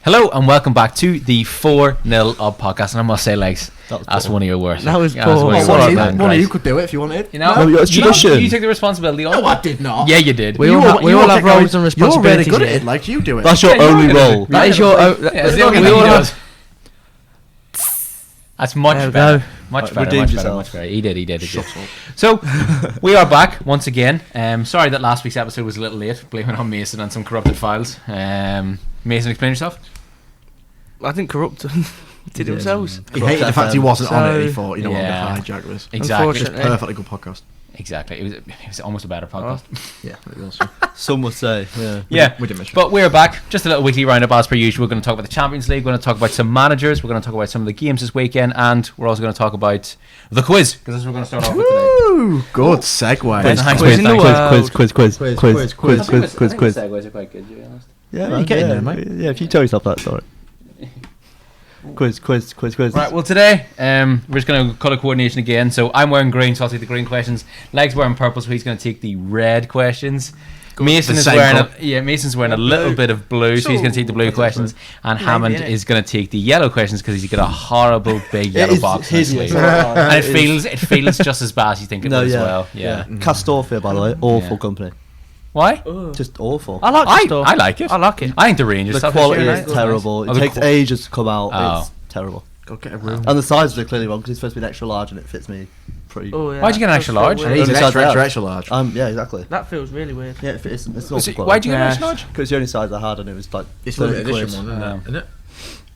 Hello and welcome back to the 4-0 Up podcast. And I must say, Legs, that's one of your worst. That was Yeah, poor. One of you could do it if you wanted. You know, No, it's tradition. You took the responsibility on. No, I did not. Yeah, you did. We all have roles and You're really responsibilities. good at here. it. Like you do it. That's your only role. That is your. That's the only we thing all he have. does. That's much There we better. go. Much better. Redeemed Much better. yourself. Much better. He did. Shut up. So, we are back once again. Sorry that last week's episode was a little late. Blame it on Mason and some corrupted files. Mason, explain yourself. I think corrupt did themselves. He hated the fact he wasn't on it. He So- thought, you know what, Yeah. the hijack was. Exactly. It's Unfortunately. perfectly good podcast. Exactly. It was almost a better podcast. Yeah, it was. Some would say, yeah. Yeah, We didn't miss it. but we're back. Just a little weekly roundup as per usual. We're going to talk about the Champions League. We're going to talk about some managers. We're going to talk about some of the games this weekend, and we're also going to talk about the quiz because that's what we're going to start off with today. Woo! Good segue. Thanks, quiz in the world. Quiz. Segues are quite good, to be honest. Yeah, you're getting there, mate. Yeah, if you tell yourself that, sorry. Quiz. Right, well today we're just going to colour coordination again. So I'm wearing green, so I'll take the green questions. Leg's wearing purple, so he's going to take the red questions. Mason's wearing a little bit of blue, so he's going to take the blue questions. And Hammond is going to take the yellow questions because he's got a horrible big yellow box. In his sleeve. And it feels just as bad as you think it would as well. Yeah. Castorfia, by the way, awful company. Why? Just awful. I like the stuff. I like it. I like it. I think the Rangers The stuff quality this year, is right? terrible. Oh, It the takes ages to come out. Oh. It's terrible. Go get a room. And the sizes are clearly wrong because it's supposed to be an extra large and it fits me pretty. Oh, yeah, Why'd you get an that extra feels large? weird. And he's an Only extra, size extra, out. extra large. Yeah, exactly. That feels really weird. Yeah, it's not So, quality. why'd you get an Yeah. extra large? Because the only size I had and it was like It's 30 limited quid. edition one, isn't it?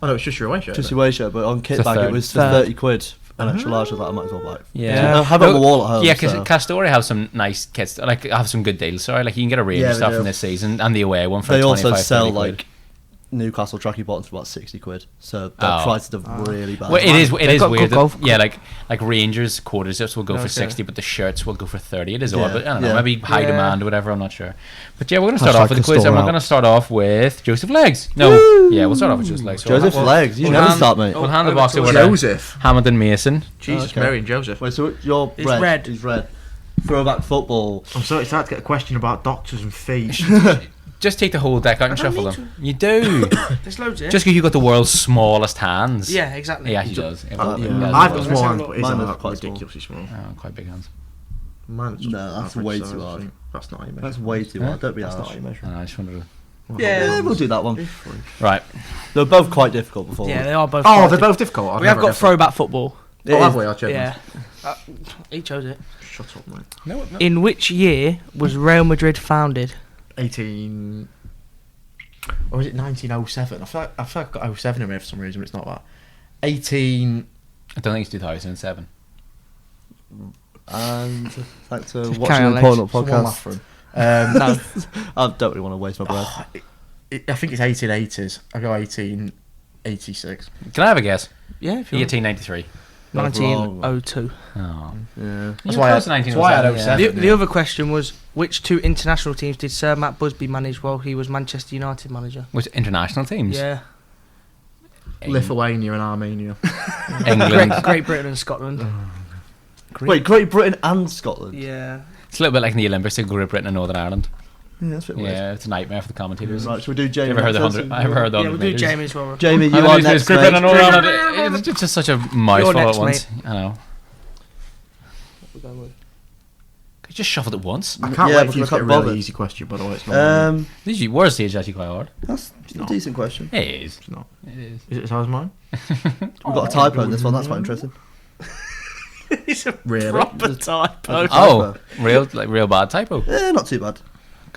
Oh no, it's just your away shirt. Just your way shirt, but on kit It's a bag third. it was for Third. 30 quid. An extra large, I was like, I might as well buy it. Yeah. I have it on the wall at home. Yeah, because so. Castoria have some nice kits, like have some good deals. Sorry, like you can get a range Yeah, of they stuff do. from this season and the away one for They like also 25, sell 30 quid. like Newcastle tracky bottoms for about 60 quid. So their Oh. prices are really bad. Well, it is got weird. good golf Yeah, like Rangers quarter zips will go for Okay. 60, but the shirts will go for 30. It is Yeah, odd, but I don't know, yeah. maybe high Yeah. demand or whatever. I'm not sure. But yeah, we're going to start Hashtag off with the quiz, and Castore we're out. going to start off with Joseph Legs. No, yeah, we'll start off with Joseph Legs. So Joseph's we'll- legs. You we'll never hand- start, mate. We'll hand the over box to over to Joseph. Hammond and Mason. Jesus, Okay. Mary and Joseph. Wait, so you're It's red. red. He's red. Throwback football. I'm so excited to get a question about doctors and feet. Just take the whole deck out and I don't shuffle need them. You do. There's loads here. Just because you got the world's smallest hands. Yeah, exactly. He actually does. Yeah. He does. I've got Let's small have a hands, look. but his Mine are are quite small. ridiculously small. Oh, quite big hands. Mine's just No, that's average way size, too I hard. think. That's not how you measure. That's way too hard. Don't be That's not harsh. how you measure. I just wondered. Yeah, we'll do that one. Right. They're both quite difficult before. Yeah, they are both. Oh, quite they're different. both difficult. I've We have never got guessed throwback football. it. Oh, have we? I'll check. Yeah. He chose it. Shut up, mate. No. In which year was Real Madrid founded? 18. Or is it 1907? I feel like I've got 07 in there for some reason, but it's not that. 18. I don't think it's 2007. And thanks for Just watching carry on, the Legs. Porno Someone laugh podcast. for him. No. I don't really want to waste my breath. I think it's 1880s. I go 1886. Can I have a guess? Yeah, if you want. 1893. 1902. Oh. Yeah. That's why I had 07. The other question was, which two international teams did Sir Matt Busby manage while he was Manchester United manager? Which international teams? Yeah. Lithuania and Armenia. England. Great Britain and Scotland. Wait, Great Britain and Scotland? Yeah. It's a little bit like in the Olympics, in Great Britain and Northern Ireland. Yeah, that's a bit weird. Yeah, it's a nightmare for the commentators. Right, should we do You Jamie? ever heard the next? 100? I ever heard the Yeah, 100 we'll do meters. Jamie as well. Jamie, you I are know, it's next, Great Britain and mate. Northern Ireland. It's just such a mouthful next, at once. mate. I know. Could you just shuffle it once? I can't Yeah, wait because for you I to get a can't really bother. easy question, by the way. It's not. These worst stage is actually quite hard. That's a not. decent question. It is. It's not. It is. Is it as hard as mine? We've got a typo in this one, that's quite interesting. It's a Really? proper typo. Oh, real bad typo. Not too bad.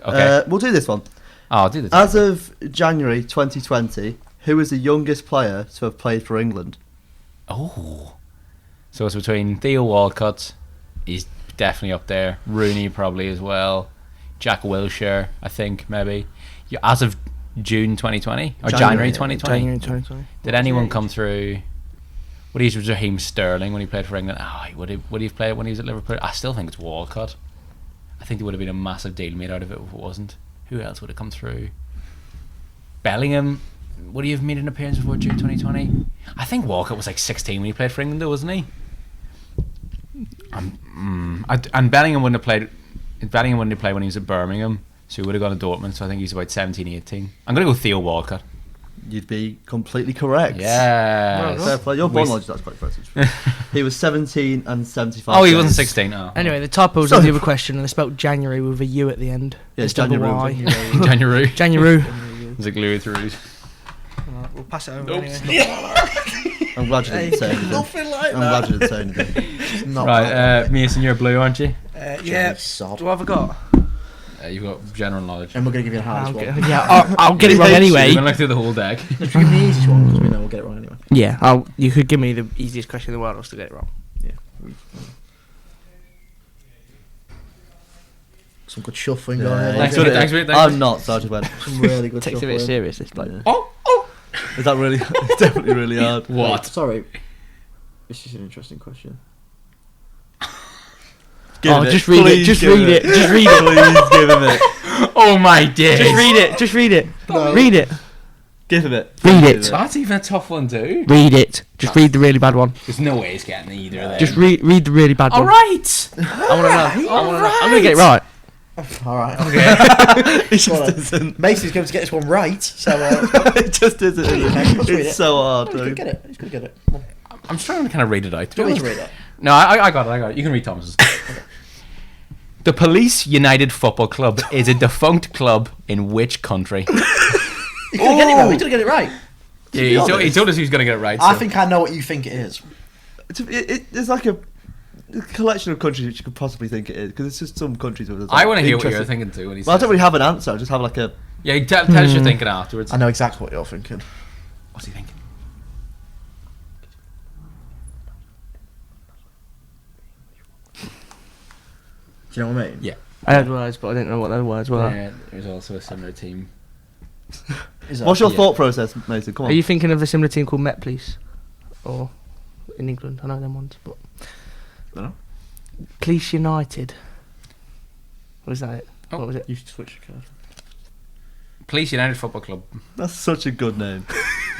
Okay. We'll do this one. I'll do this. As of January 2020, who is the youngest player to have played for England? Oh. So it's between Theo Walcott, he's definitely up there. Rooney probably as well. Jack Wilshere, I think, maybe. Yeah, as of June 2020? Or January 2020? January 2020. Did anyone come through? Would he use Raheem Sterling when he played for England? Would he have played when he was at Liverpool? I still think it's Walcott. I think there would have been a massive deal made out of it if it wasn't. Who else would have come through? Bellingham. Would he have made an appearance before June 2020? I think Walcott was like 16 when he played for England, though, wasn't he? And Bellingham wouldn't have played. Bellingham wouldn't have played when he was at Birmingham, so he would have gone to Dortmund. So I think he's about 17, 18. I'm gonna go Theo Walcott. you'd be completely correct. Yeah. Fair play. Your ball knowledge, that's quite impressive. He was 17 and 75. Oh, he wasn't 16. Oh. Anyway, the typos on the other question, and they spelled January with a U at the end. Yeah, it's instead of a January. Y. January. January. It's like Louis Theroux. We'll pass it over Oops. anyway. I'm glad you didn't say anything. Nothing like I'm glad you didn't say anything. It's not Right, Mason, you're blue, aren't you? Yeah. Sod. What have I got? You've got general knowledge. And we're going to give you the hardest one. I'll get it wrong We're anyway. going to look through the whole deck. Just give me the easiest one because we know we'll get it wrong anyway. Yeah, you could give me the easiest question in the world, I'll still get it wrong. Yeah. Some good shuffling going on. Thanks, here. mate, thanks, mate, thanks, I'm mate. not, so I just went. Some really good Takes it a shuffling. bit serious, this bloke. Yeah. Oh! Is that really? It's definitely really hard. What? Sorry. This is an interesting question. Just read it. Just read it. Just read it. Please give him it. Oh my days. Just read it. Just read it. No. Read it. Give him it. Read Please it. That's even a tough one, too. Read it. Just read the really bad one. There's no way he's getting either of them. Just read the really bad one. Alright! I want to know. I'm going to get it right. Alright. Okay. It just Well, isn't. Mason's going to get this one right, so It just isn't. Let's read It's it. so hard, he's going to dude. get it. He's going to get it. Come on. I'm trying to kind of read it out. Do you want me to read it? No, I got it. You can read Thomas's. The Police United Football Club is a defunct club in which country? He's going to get it right. He's going to get it right. Yeah, he told us he was going to get it right. I so. think I know what you think it is. It's like a collection of countries which you could possibly think it is, because it's just some countries where there's I like want to hear what you're interesting- thinking too. When he Well, I says don't really have an answer. I just have like a. Yeah, tell us you're thinking afterwards. I know exactly what you're thinking. What's he thinking? Do you know what I mean? Yeah. I had words, but I didn't know what those words were. Yeah, there's also a similar team. Is that- What's your Yeah. thought process, Mason? Come on. Are you thinking of a similar team called Met Police? Or in England? I know them ones, but. Dunno. Police United. Was that it? Oh. What was it? You switch your card. Police United Football Club. That's such a good name.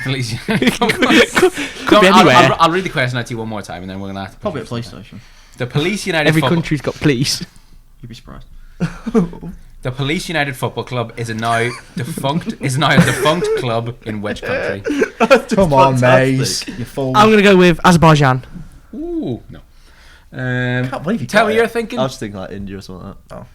Police United Football Club. Could be anywhere. I'll read the question out to you one more time, and then we're gonna have to Probably a PlayStation. The Police United. Every Football- country's got police. You'd be surprised. The Police United Football Club is a now defunct club in which country? Come on, fantastic. Mace. You fool. I'm going to go with Azerbaijan. Ooh, no. can't believe you Tell got me it. you're thinking. I was thinking like India or something like that.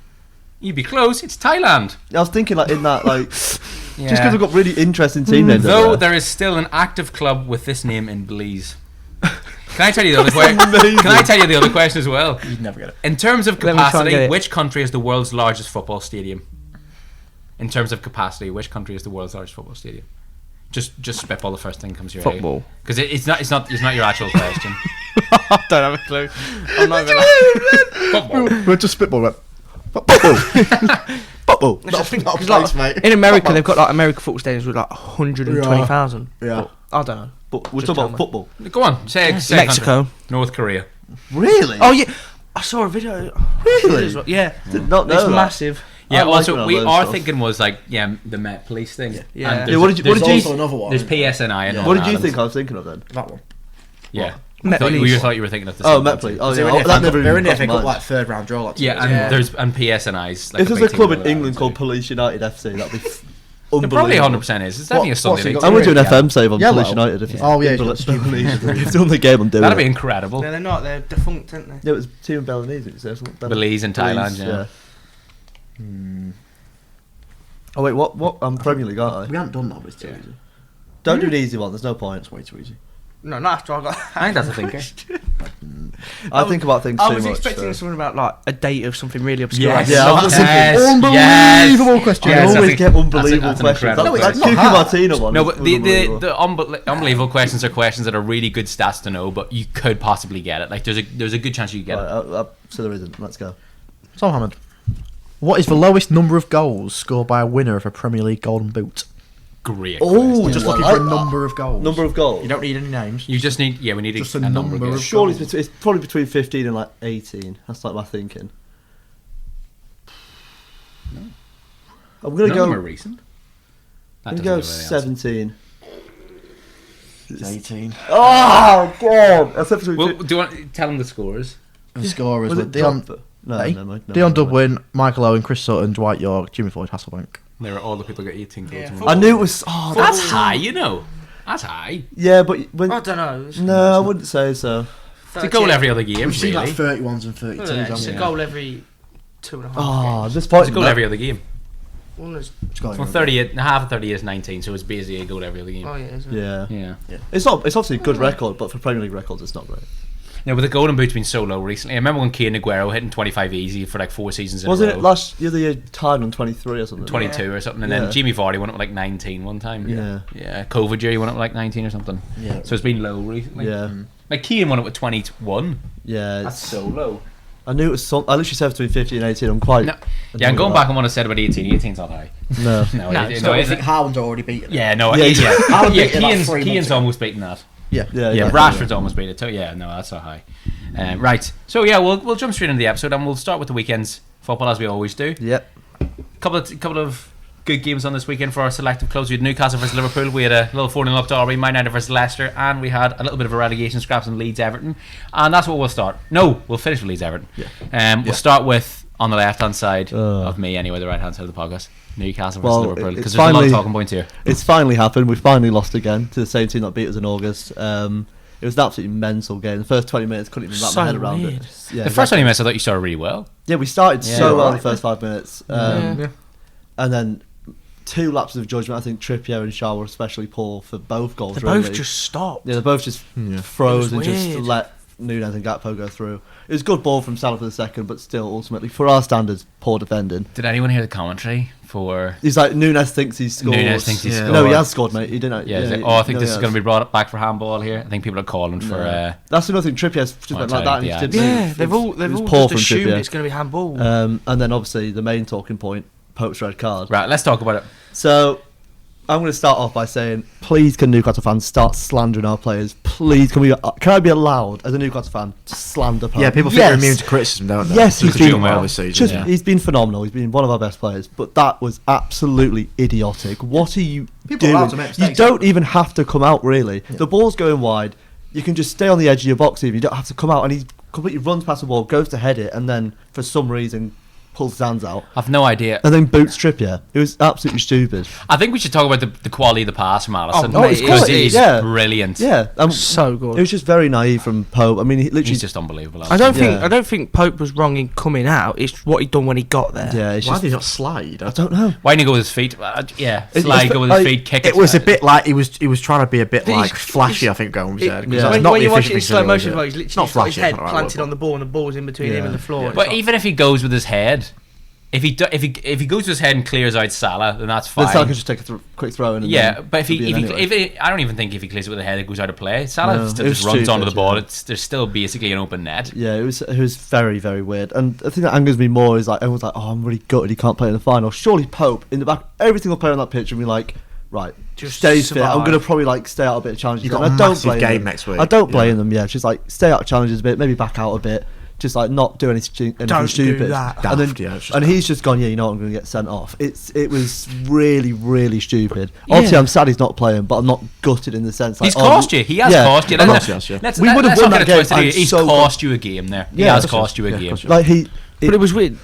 You'd be close. It's Thailand. I was thinking like in that like just Yeah. because we've got really interesting team names. Though everywhere. there is still an active club with this name in Belize. Can I tell you the other question? amazing. Can I tell you the other question as well? You'd never get it. In terms of Let me try and get capacity, it. which country is the world's largest football stadium? In terms of capacity, which country is the world's largest football stadium? Just spitball the first thing that comes to your head. Football. Because it's not your actual question. I don't have a clue. I'm not even Football. We're just spitball. Football. Football. Not a place, mate. In America, they've got like American football stadiums with like 120,000. Yeah. I don't know. But we're Just talking tell about me. football. Go on, say a country. Mexico. North Korea. Really? Oh yeah, I saw a video. Really? Yeah, Did not know it's that. massive. Yeah. I like Also, when I we learn our stuff. thinking was like the Met Police thing. Yeah. Yeah. And Yeah, there's- what did you- there's what There's did also another one. There's PSNI and What did you Northern think I was thinking of then? That one. Yeah. Met You Police. thought you were thinking of the Oh, same Met one, Police. too. Oh They're yeah, in that there. never They're even in there. crossed They my got mind. like third round draw. Like Yeah, and Yeah. there's PSNI's. Like If there's a club in England called Police United FC, that'd be There probably unbelievable. 100% is. It's definitely a What's Sunday he league. got? I'm going to do an Yeah. FM save on Yellow. Police United if you. Oh, yeah, if he's got stupid. it's the only game I'm doing. That'd be it. incredible. No, they're not. They're defunct, aren't they? Yeah, it was team in Balinese. Did you say something? Belize and Thailand, yeah. Oh wait, what? I'm Premier League, aren't We I? haven't done that, but it's too Yeah. easy. Don't do an easy one. There's no point. It's way too easy. No, not after I got. I think that's a thinker. I think about things I too was much. expecting so. something about like a date of something really obscure. Yes. Yeah, I was just Yes. thinking Unbelievable question. I Yes, always that's get a- unbelievable that's an questions. incredible That question. Cuckoo Not hard. Martina one. No, was but the unbelievable. unbelievable questions are questions that are really good stats to know, but you could possibly get it. Like there's a good chance you could get it. Right, so there isn't. Let's go. So, Hamid, what is the lowest number of goals scored by a winner of a Premier League Golden Boot? Great. Oh, We're just I looking like for a that. number of goals. Number of goals. You don't need any names. You just need we need Just a a number number of of goals. Surely goals. it's probably between 15 and like 18. That's like my thinking. I'm gonna None of them are go. recent. I'm That gonna go doesn't give away the answer. 17. It's 18. Oh god! That's between. Well, do you want to tell them the scores? The scorers was were it Dion, Drogba? No, hey? never mind. Dion Dublin, Michael Owen, Chris Sutton, Dwight York, Jimmy Floyd, Hasselbank. There are all the people got 18 goals. Yeah, in football- one. I knew it was. Oh, That's high, you know. That's high. Yeah, but when, I don't know. no, I wouldn't say so. It's a goal every other game, We've seen really. like 31s and 32s. It's haven't a we? goal every 2.5 Oh, games. this point. It's a goal every other game. One is- It's got Well, 38, half of 30 is 19, so it's basically a goal every other game. Oh yeah, isn't Yeah. it? Yeah. It's not. It's obviously a good record, but for Premier League records, it's not great. Now, with the golden boot's been so low recently. I remember when Kane and Aguero hitting 25 easy for like 4 seasons in Wasn't a row. it last year? The year tied on 23 or something. 22 or something, and Yeah. then Jamie Vardy went up with like 19 one time. Yeah. Yeah, COVID year he went up with like 19 or something. Yeah. So it's been low recently. Yeah. Like Keane went up with 21. Yeah. That's It's, so low. I knew it was. I literally said between 15 and 18. I'm quite. No. Yeah, I'm going back on what I said about 18. 18's not high. No. No, No, it- So I it- think Haaland's already beaten it. yeah, no, Yeah, yeah, Haaland yeah. beat it like 3 months Keane's ago. almost beaten that. Yeah. Yeah. Yeah, Yeah. Rashford's almost beat it too. Yeah, no, that's so high. Right, so yeah, we'll jump straight into the episode, and we'll start with the weekend's football as we always do. Yep. Couple of good games on this weekend for our selective clubs. We had Newcastle versus Liverpool. We had a little 4-0 up derby. Man United versus Leicester, and we had a little bit of a relegation scraps in Leeds Everton. And that's what we'll start. No, we'll finish with Leeds Everton. Yeah. We'll start with on the left hand side Ugh. of me, anyway, the right hand side of the podcast. Newcastle versus Well, Liverpool, it's because there's a lot finally- of talking points here. It's finally happened. We finally lost again to the same team that beat us in August. It was an absolutely mental game. The first 20 minutes couldn't even wrap So my head around weird. it. Yeah, The first 20 minutes, I thought you started really well. Yeah, we started Yeah. so well in Right. the first 5 minutes. Yeah. And then 2 lapses of judgment. I think Trippier and Shaw were especially poor for both goals. They really. both just stopped. Yeah, they both just froze It and was just weird. let Nunez and Gakpo go through. It was a good ball from Salah for the second, but still, ultimately, for our standards, poor defending. Did anyone hear the commentary for... He's like, Nunez thinks he's scored. Nunez thinks he's No, he scored. has scored, mate. He didn't. Yeah, he's like, I think no, this he is has. going to be brought back for handball here. I think people are calling for... That's another thing. Trippier's just Well, went like that and he yeah. didn't Yeah, move. they've It all was they've all poor just from assumed Trippier. it's going to be handball. And then obviously the main talking point, Pope's red card. Right, let's talk about it. So I'm going to start off by saying, please, can Newcastle fans start slandering our players? Please, can I be allowed as a Newcastle fan to slander Pope? Yeah, people think they're immune to criticism, don't they? Yes, he's Because of been Juma this season. just yeah. he's been phenomenal. He's been one of our best players, but that was absolutely idiotic. What are you People are allowed to doing? make You mistakes, don't aren't they? even have to come out. Really, the ball's going wide. You can just stay on the edge of your box. If you don't have to come out, and he completely runs past the ball, goes to head it, and then for some reason pulls his hands out, I've no idea. and then boots Trippier. It was absolutely stupid. I think we should talk about the quality of the pass from Alisson. Oh, it's because quality, he's yeah. brilliant. Yeah, So it good. was just very naive from Pope. I mean, he literally. He's just unbelievable. I don't think Yeah. I don't think Pope was wrong in coming out. It's what he'd done when he got there. yeah, it's Why just, did he not slide? I don't know. Why didn't he go with his feet? Yeah, It's- slide, go with his I- feet, kick It was a bit like he was trying to be a bit He's- like flashy. he's- I think Gomes It- said. 'cause Yeah. that's When, not when the you watch efficient it in thing slow to do, motion, is it? he's It's not literally got his flashy. head it's not the right planted word, on the ball and the ball's in between him and the floor. Yeah. It's But like- even if he goes with his head, if he goes with his head and clears out Salah, then that's Then fine. Salah could just take a quick throw in. And Yeah, then but if it'll be in anyway. I don't even think if he clears it with the head, it goes out of play. Salah No, still it just was runs onto the stupid, ball. yeah. There's still basically an open net. Yeah, it was very, very weird. And the thing that angers me more is like everyone's like, "Oh, I'm really gutted he can't play in the final." Surely Pope in the back, every single player on that pitch would be like, "Right, Just stay fit. I'm survive. going to probably like stay out a bit of challenges." You've got And a I don't massive blame game them. next week. I don't blame Yeah. them. Yeah, just like stay out of challenges a bit, maybe back out a bit, just like not do anything Don't do stupid. that. And then Daft, yeah, it's just and daft. he's just gone. Yeah, you know what? I'm going to get sent off. It was really, really stupid. Obviously, Yeah. I'm sad he's not playing, but I'm not gutted in the sense like He's cost you. He has yeah. cost you. I'm Let's- not- Yes, yeah. let's- We would have let's won not that get it twisted. game. I'm He's so cost you a game there. He Yeah, has that's cost you a yeah, game. cost you. like he. But it was weird.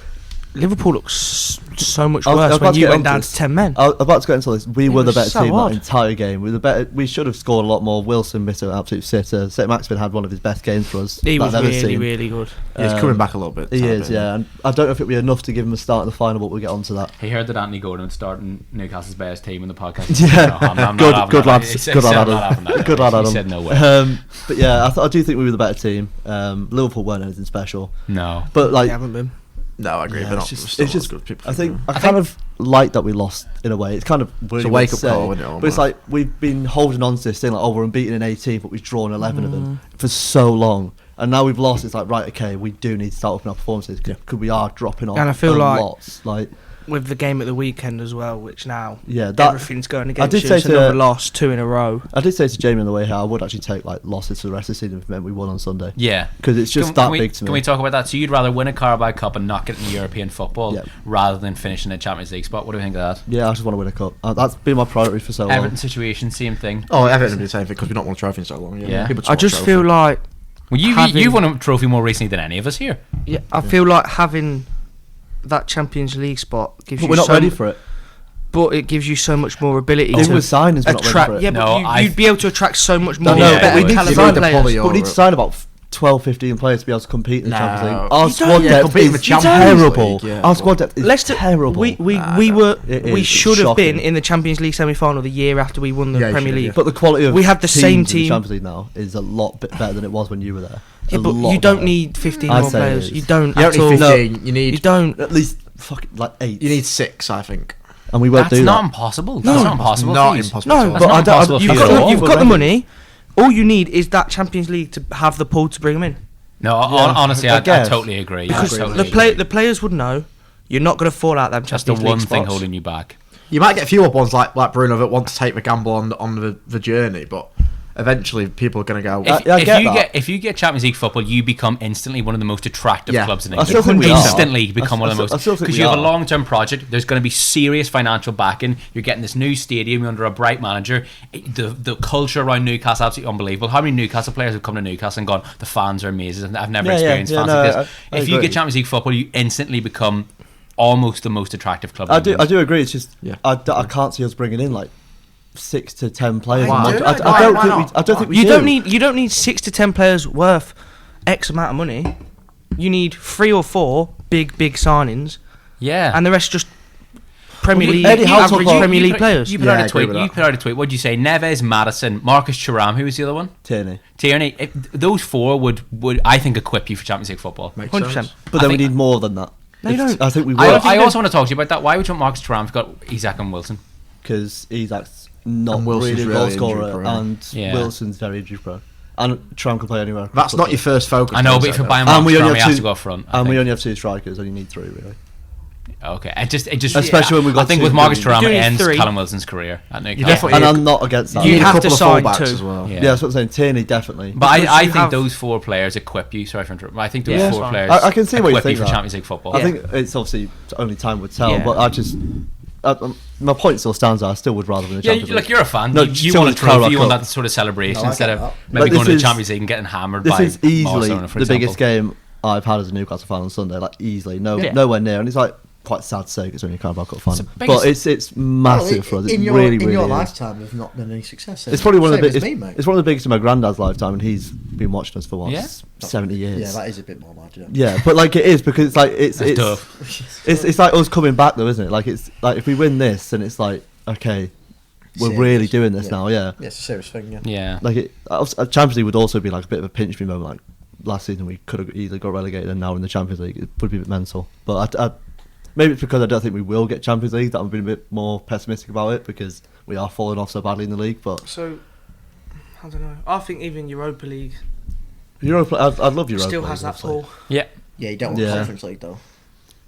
Liverpool looks so much I was worse about when to you get went onto down this. to 10 men. I was about to get into this. We It were the was better so team odd. that entire game. We were the better. We should have scored a lot more. Wilson missed an absolute sitter. St. Maximin had one of his best games for us. He that was I've ever really, seen. really good. Yeah, he's coming back a little bit. He tiny is, bit. yeah. And I don't know if it'll be enough to give him a start in the final, but we'll get onto that. He heard that Anthony Gordon would start in Newcastle's best team in the podcast. Yeah. No, I'm not Good- having good that. lad. He said, Good lad, I'm not Adam. having that. Good lad, He Adam. said no way. But yeah, I do think we were the better team. Liverpool weren't anything special, No. but like They haven't been. No, I agree. yeah, They're it's not. just, Still it's not just as good people I think think I kind of like that we lost in a way. It's kind of weird a to wake-up say, call, isn't it, but it's almost? like we've been holding on to this thing like, oh, we're unbeaten in 18, but we've drawn 11 of them for so long, and now we've lost. It's like, right, okay, we do need to start upping our performances because we are dropping off. And I feel a like- lot. Like With the game at the weekend as well, which now yeah, that everything's going I against did you. say It's to- another loss, 2 in a row. I did say to Jamie on the way here, I would actually take like losses for the rest of the season if it meant we won on Sunday, Yeah. because it's just Can we- big to me. Can we talk about that? So you'd rather win a Carabao Cup and not get in the European football Yeah. rather than finishing a Champions League spot? What do you think of that? Yeah, I just want to win a cup. That's been my priority for so long. Everton situation, same thing. Oh, Everton did the same thing because we not won a trophy in so long. Yeah, Yeah. People I want just trophy. feel like Well, Having- you've won a trophy more recently than any of us here. I feel like having that Champions League spot gives But you we're not so ready m- for it. but it gives you so much more ability Even to with signings, we're not ready attract. for it. Yeah, No, but you'd be able to attract so much more No, better but we need to caliber sign the players. Polly But we need to over sign about 12, 15 players to be able to compete in the Champions League. Our You squad don't- yeah, depth compete in the is Champions terrible. League, yeah. Our squad depth is Leicester, terrible. we It is. It's should have been shocking. in the Champions League semi-final the year after we won the Yeah, you Premier should have, League. yeah. But the quality of We have the teams same in team. the Champions League now is a lot bit better than it was when you were there. Yeah, A but lot you don't better. need 15 I'd more say it players. is. You don't You at don't all. need 15. You You need don't. At least fucking like 8. you need 6, I think. and we won't That's do not that. impossible. No. That's not impossible. Not please. impossible. No, at all. That's But not I don't- impossible. you've for You've you got at the- all. you've We're got the ready. money. All you need is that Champions League to have the pull to bring them in. No, Yeah, honestly, I I guess. totally agree. Because I totally the agree. players would know you're not going to fall out them That's Champions the League one thing spots. holding you back. You might get a few up ones like Bruno that want to take the gamble on the journey, but eventually people are going to go. If you get Champions League football, you become instantly one of the most attractive Yeah. clubs in I England. still think we are. Instantly become one of the I most, still think because we you have a are. long-term project. There's going to be serious financial backing. You're getting this new stadium. You're under a bright manager. The culture around Newcastle is absolutely unbelievable. How many Newcastle players have come to Newcastle and gone, the fans are amazing. I've never experienced fans like this. I If you agree. get Champions League football, you instantly become almost the most attractive club. I in do. England. I do agree. It's just Yeah. I can't see us bringing in like 6 to 10 players. Why? a month. Why? I don't Why think not? we. I don't think we You do. don't need 6 to 10 players worth X amount of money. You need 3 or 4 big signings, Yeah. and the rest just Premier Well, League Eddie Howe average talked- Premier You League put- players. You put Yeah, out I a agree tweet. with You that. put out a tweet. What did you say? Neves, Madison, Marcus Thuram. Who was the other one? Tierney. Those 4 would I think equip you for Champions League football. Makes 100%. sense. But I then we think- need more than that. No, you don't. I think we I will also want to talk to you about that. Why would you want Marcus Thuram? You've got Isaac and Wilson. because Isak's not And Wilson's really a really goal injury scorer, prone. and Yeah. Wilson's very injury prone. And Trump can play anywhere. That's not your first focus. I know, is but it, if you're though? buying And Marcus we only Thuram, he have has two- to go up front. I And we think. only have 2 strikers, and you need 3 really. Okay, it just Especially when we've got I think 2 with Marcus brilliant- Thuram, You it need ends 3. Callum Wilson's career at Newcastle. You definitely- And I'm not against that. You You'd need a have to couple of sign fullbacks 2. as well. Yeah. Yeah, that's what I'm saying. Tierney definitely. But I Because you think have- those 4 players equip you. Sorry for interrupting. I think those Yeah. 4 That's players I can see what you equip think for that. Champions League football. I think it's obviously only time would tell, Yeah. but I just my point still stands. I still would rather win the Yeah, Champions League. look, you're a fan. No, you still want a the Carabao trophy. You want Cup. that sort of celebration No, I instead get of that. maybe But going to the this is- Champions League and getting hammered This by is easily Barcelona, for the example. biggest game I've had as a Newcastle fan on Sunday. Like easily, Yeah. nowhere near. And it's like quite sad to say it's only a Carabao Cup final, It's the biggest- but it's massive for us. It In your, really, in really your is. lifetime, there's not been any success. It's probably one of the Same as biggest. me, mate. It's one of the biggest in my granddad's lifetime, and he's been watching us for what Yeah? 70 years. Yeah, that is a bit more mad. Yeah. Yeah, but like it is because it's like it's That's tough. it's like us coming back though, isn't it? Like it's like if we win this, then it's like okay, we're Serious. really doing this Yeah. now. Yeah, Yeah, it's a serious thing. Yeah. Yeah. like Champions League would also be like a bit of a pinch me moment. Like last season, we could have easily got relegated, and now we're in the Champions League. It would be a bit mental. But maybe it's because I don't think we will get Champions League that I'm being a bit more pessimistic about it because we are falling off so badly in the league. But So I don't know. I think even Europa League Europa, I'd love Europa. still League, has that obviously. pull. Yeah. Yeah, you don't want Yeah. Conference League though.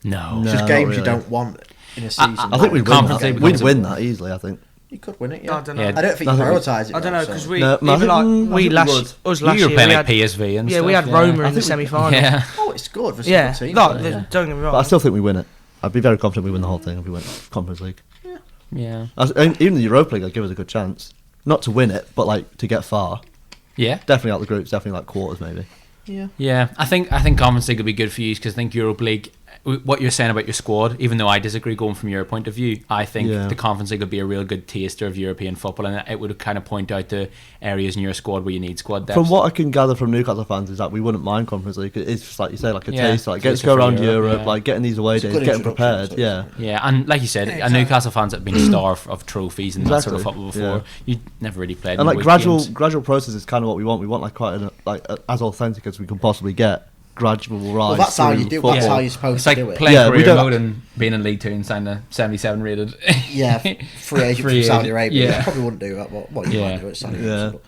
No. No. It's just not games really. you don't want in a season. I think we'd win Conference that. League We'd becomes win a- that easily. I think. You could win it. I Yeah. don't know. Yeah. I don't think I you think we- prioritise it. I don't know though, because so- we No, I even think- like I we think we last would. us You last were year playing we like had PSV and yeah stuff. we had Roma in the semi final. Yeah. Oh, it's good. For Yeah, team, no, but, don't get me wrong. But I still think we win it. I'd be very confident we win the whole thing if we win Conference League. Yeah. And even the Europa League, I'd give us a good chance. Not to win it, but like to get far. Yeah. Definitely out the groups. Definitely like quarters, maybe. Yeah. Yeah, I think Conference League will be good for you because I think Europe League, what you're saying about your squad, even though I disagree going from your point of view, I think Yeah. the Conference League will be a real good taster of European football, and it would kind of point out the areas in your squad where you need squad depth. From what I can gather from Newcastle fans is that we wouldn't mind Conference League. It's just like you say, like a Yeah, taste, like get to taster go for around Europe, Europe, yeah. like getting these away It's a days, good getting introduction, prepared. so Yeah. Yeah, and like you said, exactly. Newcastle fans that have been starved of trophies and that sort of Exactly, football before. You never really played. And in like big gradual games. process is kind of what we want. We want like quite as authentic as we can possibly get. Gradual rise. Well, that's how you through do. football. That's how you're supposed It's to like do it. playing Yeah, we career don't- mode and being in League 2 and signing a 77 rated. Yeah, free agent Free from Saudi agent, Arabia. yeah. You probably wouldn't do that, but well, you Yeah. might do it. Saudi Yeah. Arabia,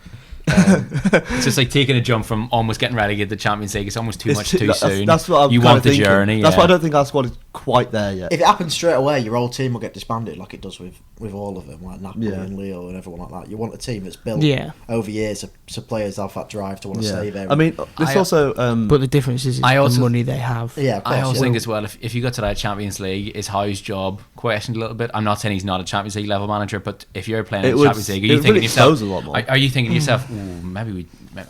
It's just like taking a jump from almost getting relegated to Champions League. It's almost too It's much too- too that's- soon. That's what I'm you kinda want the thinking. journey. That's yeah. why I don't think our squad is quite there yet. If it happens straight away, your whole team will get disbanded, like it does with all of them, like Napoli Yeah. and Leo and everyone like that. You want a team that's built Yeah. over years, so players have that drive to want to stay there. I mean, this I- also. But the difference is I the also- money they have. yeah, of course, I also yeah. think as well, if you got to that Champions League, is Howe's job questioned a little bit. I'm not saying he's not a Champions League level manager, but if you're playing in It the would- Champions League, are it you would thinking really yourself? expose a lot more. Are you thinking to yourself, maybe we.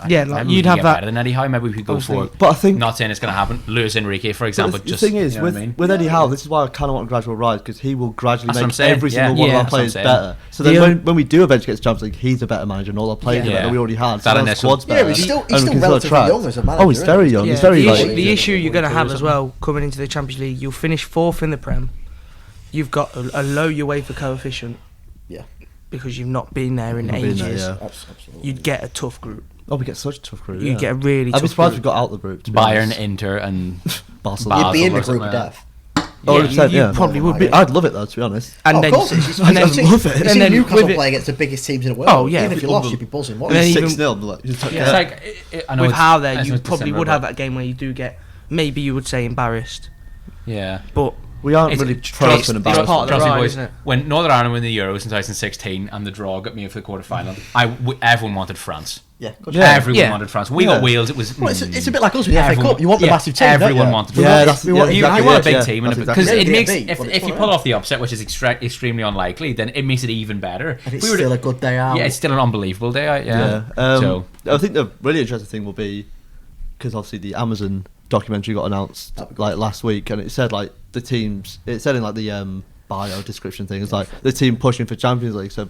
Yeah, like, maybe we you'd could have get that- better than Eddie Howe. Maybe we could go for. But I think Not saying it's going to happen. Luis Enrique, for but example. the Just thing is, you know what I mean? with Eddie Howe, this is why I kind of want a gradual rise, because he will gradually That's what I'm make saying, every yeah. single one Yeah. of our That's what I'm players saying. better. So then The, when we do eventually get to Champions League, he's a better manager, and all our players Yeah. are better than we already had. That So our initial- squad's Yeah, better. but he's still and we can still relatively attract. young as a manager. Oh, he's very young. Yeah, He's very the, like. issue, the issue you're going to have 42 or as well coming into the Champions League, you'll finish 4th in the Prem. You've got a low UEFA coefficient. Yeah. Because you've not been there in Not been ages. there, yeah. Absolutely. You'd get a tough group. Oh, we get such a tough group. You'd yeah. get a really I'd tough be surprised if we group. got out the group. To be Bayern, honest. Inter, and Barcelona. You'd be in the Basel or group of something death. Oh, Yeah, 100%, you yeah. probably would be. I'd love it though, to be honest. And Oh, then, of course, it's and then you've seen- love it. You've And seen then Newcastle with it- play against the biggest teams in the world. Oh, yeah. Even if you lost, you'd be buzzing. And then even- 6-0. Like, just Yeah. It's like I know with it's- how there, I know you it's probably December, would have but- that game where you do get, maybe you would say embarrassed, Yeah. but we aren't It's- really trust- prone to it's embarrassment. part of the Trust me, ride, boys, isn't it? when Northern Ireland won the Euros in 2016 and the draw got me for the quarter final, everyone wanted France. Yeah, good. Yeah. Everyone Yeah. wanted France. We Yeah. got Wales. It was. Well, it's a bit like us with the FA everyone- Cup. You want the yeah, massive team. don't Everyone you? wanted We Yeah, want- that's- we want- yeah, you, exactly, you want a yeah, big yeah, team, that's because exactly it it. makes Yeah, but if it's you fun, pull yeah. off the upset, which is extremely unlikely, then it makes it even better. And it's We were- still a good day out. yeah, it's still an unbelievable day out. Yeah. So I think the really interesting thing will be, because obviously the Amazon documentary got announced That'd be like last week, and it said like the teams. It said in like the bio description thing, it's like the team pushing for Champions League. So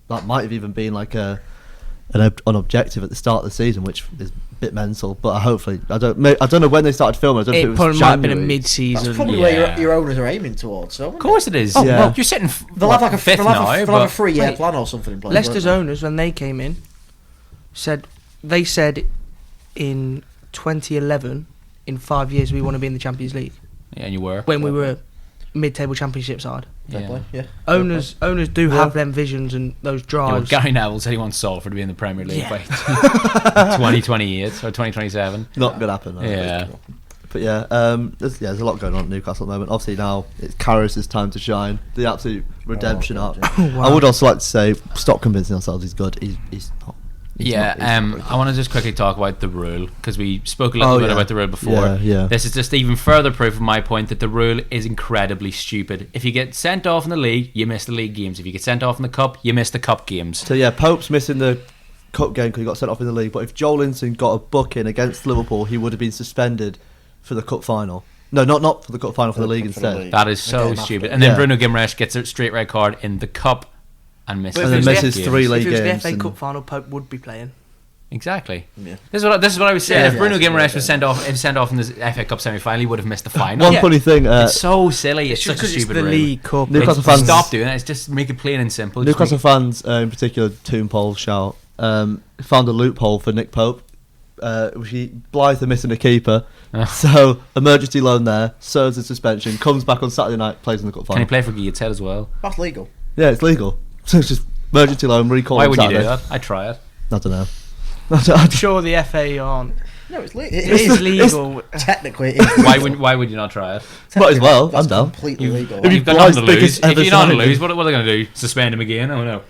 that might have even been like an objective at the start of the season, which is a bit mental. But hopefully, I don't know when they started filming. I don't know if it it probably was might have been a January. That's mid-season. probably Yeah. where your owners are aiming towards. So of course it is. Oh, Yeah. well, You're sitting. they'll have like a fifth they'll have now, a, they'll have a but 3-year Wait. plan or something in place. Leicester's won't owners, when they came in, said in 2011, in 5 years we want to be in the Champions League. yeah, and you were. When we were mid-table championship side, they? Fair Yeah. play, yeah. owners do have them visions and those Yeah, well, drives. Gary Neville said he wants Salford to be in the Premier League Yeah. by 2028 or 2027. Not gonna happen. I don't Yeah. think. But yeah, there's a lot going on at Newcastle at the moment. Obviously now it's Karras' time to shine. The absolute redemption God, arc. yeah. Wow. I would also like to say, stop convincing ourselves he's good. He's not. He's Yeah, not- he's not very I want to just quickly talk about the rule, because we spoke a little Oh, bit yeah. about the rule before. Yeah, yeah. This is just even further proof of my point that the rule is incredibly stupid. If you get sent off in the league, you miss the league games. If you get sent off in the cup, you miss the cup games. So yeah, Pope's missing the cup game because he got sent off in the league. But if Joel Linton got a booking against Liverpool, he would have been suspended for the cup final. No, not for the cup final, for the league For the instead. league. That is so Again, stupid. after. And then Yeah. Bruno Guimaraes gets a straight red card in the cup and misses But And if then it was misses games. 3 If league it was the games. FA and- Cup final, Pope would be playing. Exactly. Yeah. This is what I was saying. Yeah, if Bruno yeah, Guimaraes yeah. was sent off in the FA Cup semi-final, he would have missed the final. One Yeah. funny thing, It's so silly. It's Just such a because it's stupid the rule. League Cup. Newcastle It's- fans- stop doing it. It's just make it plain and simple. Just Newcastle make fans, in particular, Toon Pole shout, found a loophole for Nick Pope. Blythe are missing a keeper, so emergency loan there, serves a suspension, comes back on Saturday night, plays in the cup Can he final. play for Gateshead as well? That's legal. Yeah, it's legal. So it's just emergency loan, recall Why on would you Saturday. do that? I'd try it. I don't know. I'm sure the FA aren't. No, it's legal. It is legal. Technically, it is. Why would you not try it? Might as well. That's I'm down. completely legal. If You've got Blythe's nothing to lose. biggest If ever you're not going to signing. lose, what are they going to do? Suspend him again? Oh no.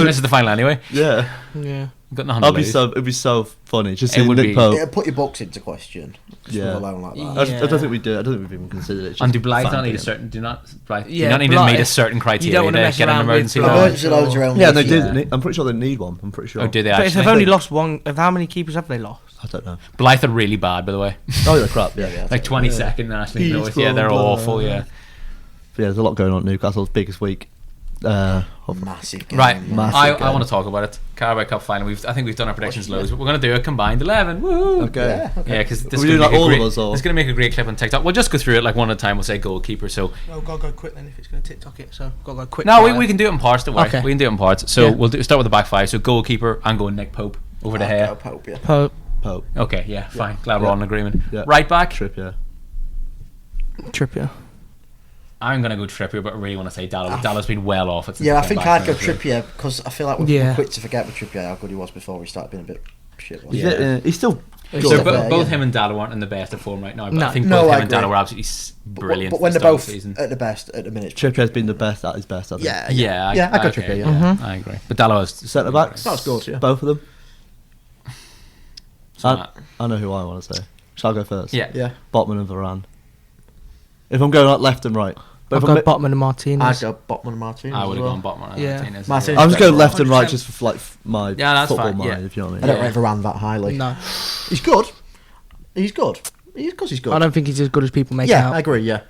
This is the final anyway. Yeah, Yeah. You've got nothing to lose. it'd be so funny just It seeing would Nick be. Pope. It'll put your books into question. Just Yeah. with a loan like that. Yeah. I don't think we do. I don't think we've even considered it. It's And just do Blythe fan not need a game. certain? Do not Yeah, need to Blythe- meet a certain you criteria don't wanna to mess get an around with emergency Blythe. loan? Emergency loans are only Yeah, if they you- did. I'm pretty sure they need one. I'm pretty sure. Oh, do they But if actually? they've only lost one, how many keepers have they lost? I don't know. Blythe are really bad, by the way. Oh, they're crap. Yeah, Yeah. Like 22nd national He's North. Yeah, they're from, awful. Yeah. But yeah, there's a lot going on at Newcastle's biggest week. Massive game. Right, Massive I game. want to talk about it. Carabao Cup final. I think we've done our predictions loads, but we're going to do a combined 11. Woo! Okay. Yeah, okay. Yeah, because this Are we doing like all of us, or? It's going to make a great clip on TikTok. We'll just go through it like one at a time. We'll say goalkeeper. So Oh, gotta go quick then if it's gonna TikTok it. So gotta go quick. no, we can do it in parts. Don't worry. Okay. We can do it in parts. So Yeah. we'll start with the back five. So goalkeeper, I'm going Nick Pope over the I'll hair. go Pope, yeah. Pope, Pope. Okay, yeah, fine. Glad we're Yeah. all in agreement. Yeah. Right back, Trippier. Trippier. I'm going to go Trippier, but I really want to say Dallo. Dallo's been well off it. since Yeah, I he came think back I'd go from injury. Trippier because I feel like we're Yeah. quick to forget with Trippier how good he was before we started being a bit shit. wasn't Yeah. he? He's still He's So Good. both Yeah. him and Dallo aren't in the best of form right now, but No. I think No, both I him and agree. Dallo were absolutely brilliant. But when at they're the start of both the season. at the best at the minute. Trippier's been the best at his best. I think. Yeah, Yeah, yeah. I go okay, Trippier. yeah, Mhm. I agree. But Dallo is Centre backs. That's good, yeah. Both of them. So, I know who I want to say. Shall I go first? yeah. Yeah. Botman and Varane. If I'm going like left and right. But I'll if I'm go Botman and Martinez. I'd go Botman and Martinez. I would as have well. gone Botman. Yeah. Martinez. Martinez. I'm just going left and right 100%. just for like my Yeah, that's football fine, mind, yeah. if you know what I I mean. don't rate Varane that highly. No, He's good. He's good. Because he's good. I don't think he's as good as people make Yeah, out. I agree. Yeah.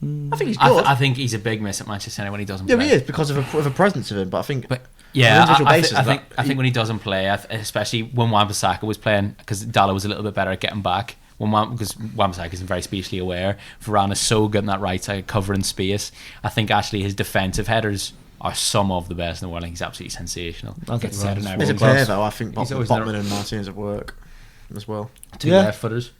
I think he's good. I think he's a big miss at Manchester United when he doesn't Yeah, play. he is because of a presence of him. But I think, Yeah, on an individual basis, I think when he doesn't play, especially when Wan-Bissaka was playing, because Dalla was a little bit better at getting back. Because Wan-Bissaka isn't very spatially aware. Varane is so good in that right side, covering space. I think actually his defensive headers are some of the best in the world. I think he's absolutely sensational. I think Gets set in Varane's every as a Well, pair class. though, I think He's always Botman there. and Martinez at work as well. Two Yeah. left footers.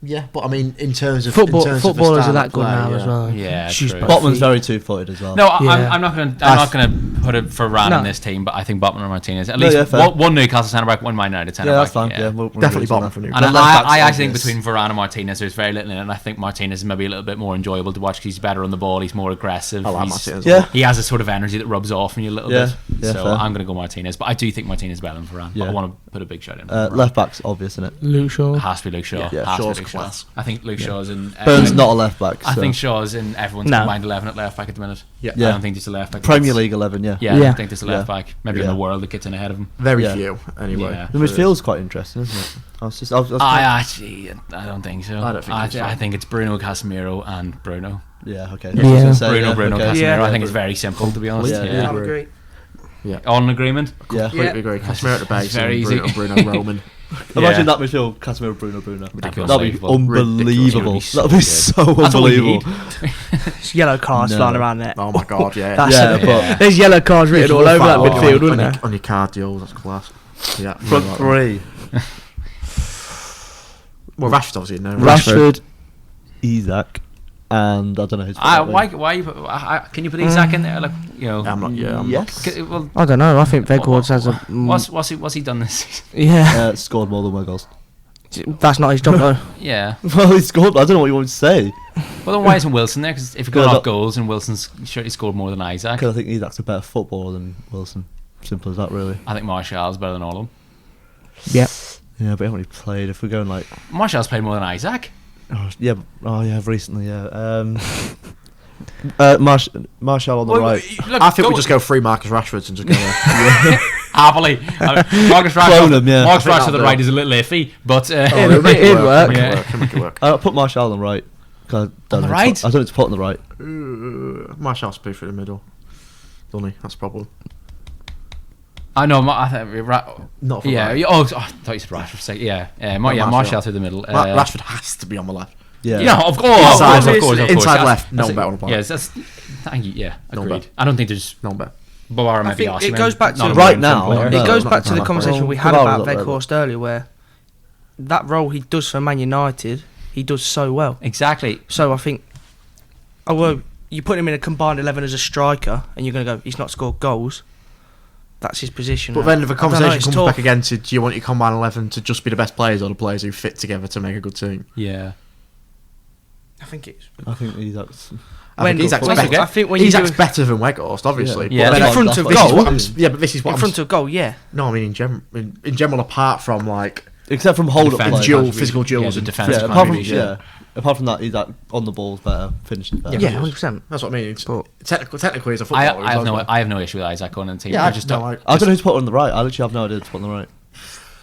Yeah, but I mean, in terms of Footballers of the are style that of good play, now yeah. as well. Yeah, Shoes true. both Botman's feet. very two-footed as well. No, Yeah. I'm not gonna put it for Varane in this team, but I think Botman or Martinez. At No, least yeah, fair. one Newcastle centre back, one Man United centre Yeah, back. that's fine. Yeah, we'll Definitely agree on Botman that. for me. And The left back's I actually think obvious. between Varane and Martinez, there's very little in it. And I think Martinez is maybe a little bit more enjoyable to watch because he's better on the ball. He's more aggressive. I like he's- Martinez. Yeah. He has a sort of energy that rubs off on you a little Yeah, bit. yeah, So fair. I'm going to go Martinez. But I do think Martinez is better than Varane. But Yeah. I want to put a big shot in. for Varane. Left back's obvious, isn't it? Luke Shaw. It has to be Luke Shaw. Yeah, Has to be Shaw's Luke Shaw. class. I think Luke Shaw's in. Burns not a left back. I so- think Shaw's in everyone's No. combined 11 at left back at the minute. Yeah. I don't think there's a left back. Premier League 11. Yeah. Yeah, I Yeah. don't think there's a left Yeah. back. Maybe in Yeah. the world that gets in ahead of him. Very Yeah. few, anyway. Yeah. The midfield's quite interesting, isn't it? I was I don't think so. I don't think so. I think it's Bruno, Casemiro, and Bruno. yeah. Okay. Yeah. I was gonna say, Bruno, okay. Casemiro. Yeah. I think it's very simple to be honest. Yeah, Yeah. yeah. I'll agree. All in agreement. Yeah. Completely agree. Casemiro at the base, very and easy. Bruno Roman. Imagine Yeah. that midfield, Casemiro, Bruno. Ridiculous. That'd be unbelievable. Ridiculous. That'd be so That's all you unbelievable. need. There's yellow cards No. flying around there. Oh my god, yeah. That's Yeah, it. but There's yellow cards written all over that Oh, midfield, on, wouldn't your, there? on your card deals, that's class. Yeah. front really like three: that. Well, Rashford's obviously no. Rashford, Isaac, and I don't know who's. Why you put, can you put Isaac in there? Like, you know. I'm not. Yeah. I'm Yes. Well, I don't know. I think Veghorst has a. what's he done this season? Yeah, Scored more than one goals. that's not his job though. Yeah. Well, he scored. I don't know what you want me to say. Well, then why isn't Wilson there? Because if you're going Good, off goals, and Wilson's surely scored more than Isaac. Because I think Isaac's a better footballer than Wilson. Simple as that, really. I think Martial's better than all of them. Yeah. Yeah, but he haven't really played. If we're going like, Martial's played more than Isaac. recently, yeah. Marshall on the right. Look, I think we just go free Marcus Rashford and just go there. happily. Marcus Clone Rashford. him, yeah. Marcus I think Rashford on the that'll right is a little iffy, but It'll make it work. Yeah. Make it work. I'll put Marshall on the right. 'Cause I don't the know right? I don't know to put on the right. Martial's play through the middle. Don't he? That's a problem. I know. Not for Yeah. right. Oh, I thought you said Rashford. Yeah. Martial. Martial through the middle. Rashford has to be on the left. Yeah. Yeah, of course. Inside, of course. inside left, no one better on the bar. Yes, that's. Thank you. Yeah, No agreed. bet. I don't think there's. No one better. Bar I maybe think it goes back to Right now, no. It goes back to not the that conversation bad. we had Well, about not that Veghorst earlier, where that role he does for Man United, he does so well. Exactly. So I think, although you put him in a combined 11 as a striker, and you're going to go, he's not scored goals. That's his position. But then the I don't know, conversation it's comes tough. back again to: do you want your combined 11 to just be the best players, or the players who fit together to make a good team? Yeah. I think it's. I think Isaac's. I think Isaac's when- better. I think when you Isaac's do better than Weghorst, obviously. Yeah. But Yeah, then in front that's of what- this is goal, what I'm, yeah, but this is what in I'm front of goal, yeah. No, I mean in general, apart from like Except from hold up Defense play. dual physical duels the and defense Yeah, apart from contribution. apart from that, Isaac on the ball's better, finishing better. Yeah, 100%. that's what I mean. It's, But- technically, as a I footballer, have no issue with Isaac on the team. Yeah, I just don't. I don't know who to put on the right. I literally have no idea to put on the right.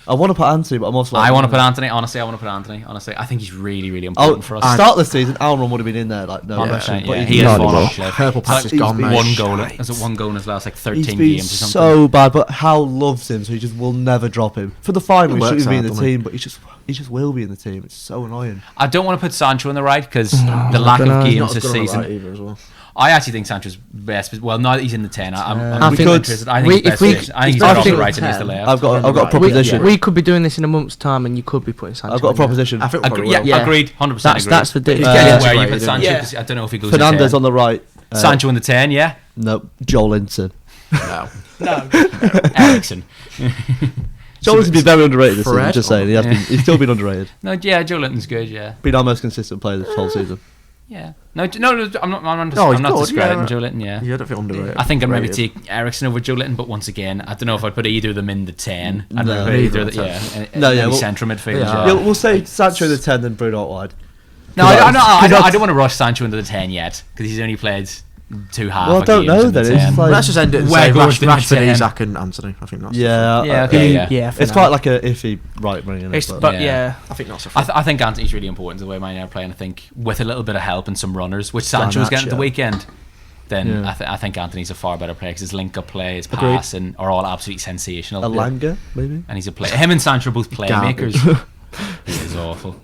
I want to put Anthony, but I'm also. I want to put Anthony. Honestly, I want to put Anthony. Honestly, I think he's really, really important for us. Start the season, Almiron would have been in there, like no 100%, question. But yeah. he's He has not fallen anymore. off. Cliff. Purple patch is He's gone, been mate. One goal. Shite. Is it one goal in his last like He's 13 been games or something? so bad, but Hal loves him, so he just will never drop him. For the final, he He shouldn't works even be in hard, the doesn't he? team, but he just will be in the team. It's so annoying. I don't want to put Sancho on the right because the I lack of dunno. He's games not as this good on the season. right either as well. I actually think Sancho's best. Well, now that he's in the 10, I'm I really think interested. I think he's if best. we- position. I think he's I better on the think- right than he is the left. I've got a Right. proposition. We could be doing this in a month's time, and you could be putting Sancho. I've got a in there. proposition. I think we probably Yeah, will. Yeah. agreed. 100% agreed. That's the He's difference. getting Where you integrated, put isn't Sancho? he? 'Cause I don't know if he goes Fernandez in on the right. Sancho in the 10, yeah. No, Joel Linton. No. No. Ericsson. Joel Linton's been very underrated this season. Fred? Just saying, he's still been underrated. No, yeah, Joe Linton's good, yeah. Been our most consistent player this whole season. Yeah. No, I'm not No, he's I'm not good, discrediting yeah. Joe Linton, yeah. You don't feel underrated. I think I'd maybe Rated. take Ericsson over Joe Linton, but once again, I don't know if I'd put either of them in the 10. I'd No, put either neither, of the, yeah, No, yeah, maybe well- central midfielders. Yeah. Yeah. We'll say Sancho the 10, then Bruno out wide. No, I don't want to rush Sancho into the 10 yet because he's only played 2 half. Well, I don't know then. It's like, Let's just end it and Where say goes the Rashford, 10? Isaac and Anthony. I think that's Yeah, okay, yeah. for it's now. quite like a iffy right wing. Isn't it? It's, but Yeah. yeah. I think that's a I think Anthony's really important to the way Man United are playing. I think with a little bit of help and some runners, which Sancho was getting at the Garnacho. weekend, then Yeah. I think Anthony's a far better player because his link-up play, his passing are all absolutely sensational. Alanga, maybe. And he's a player. Him and Sancho are both playmakers. He is awful.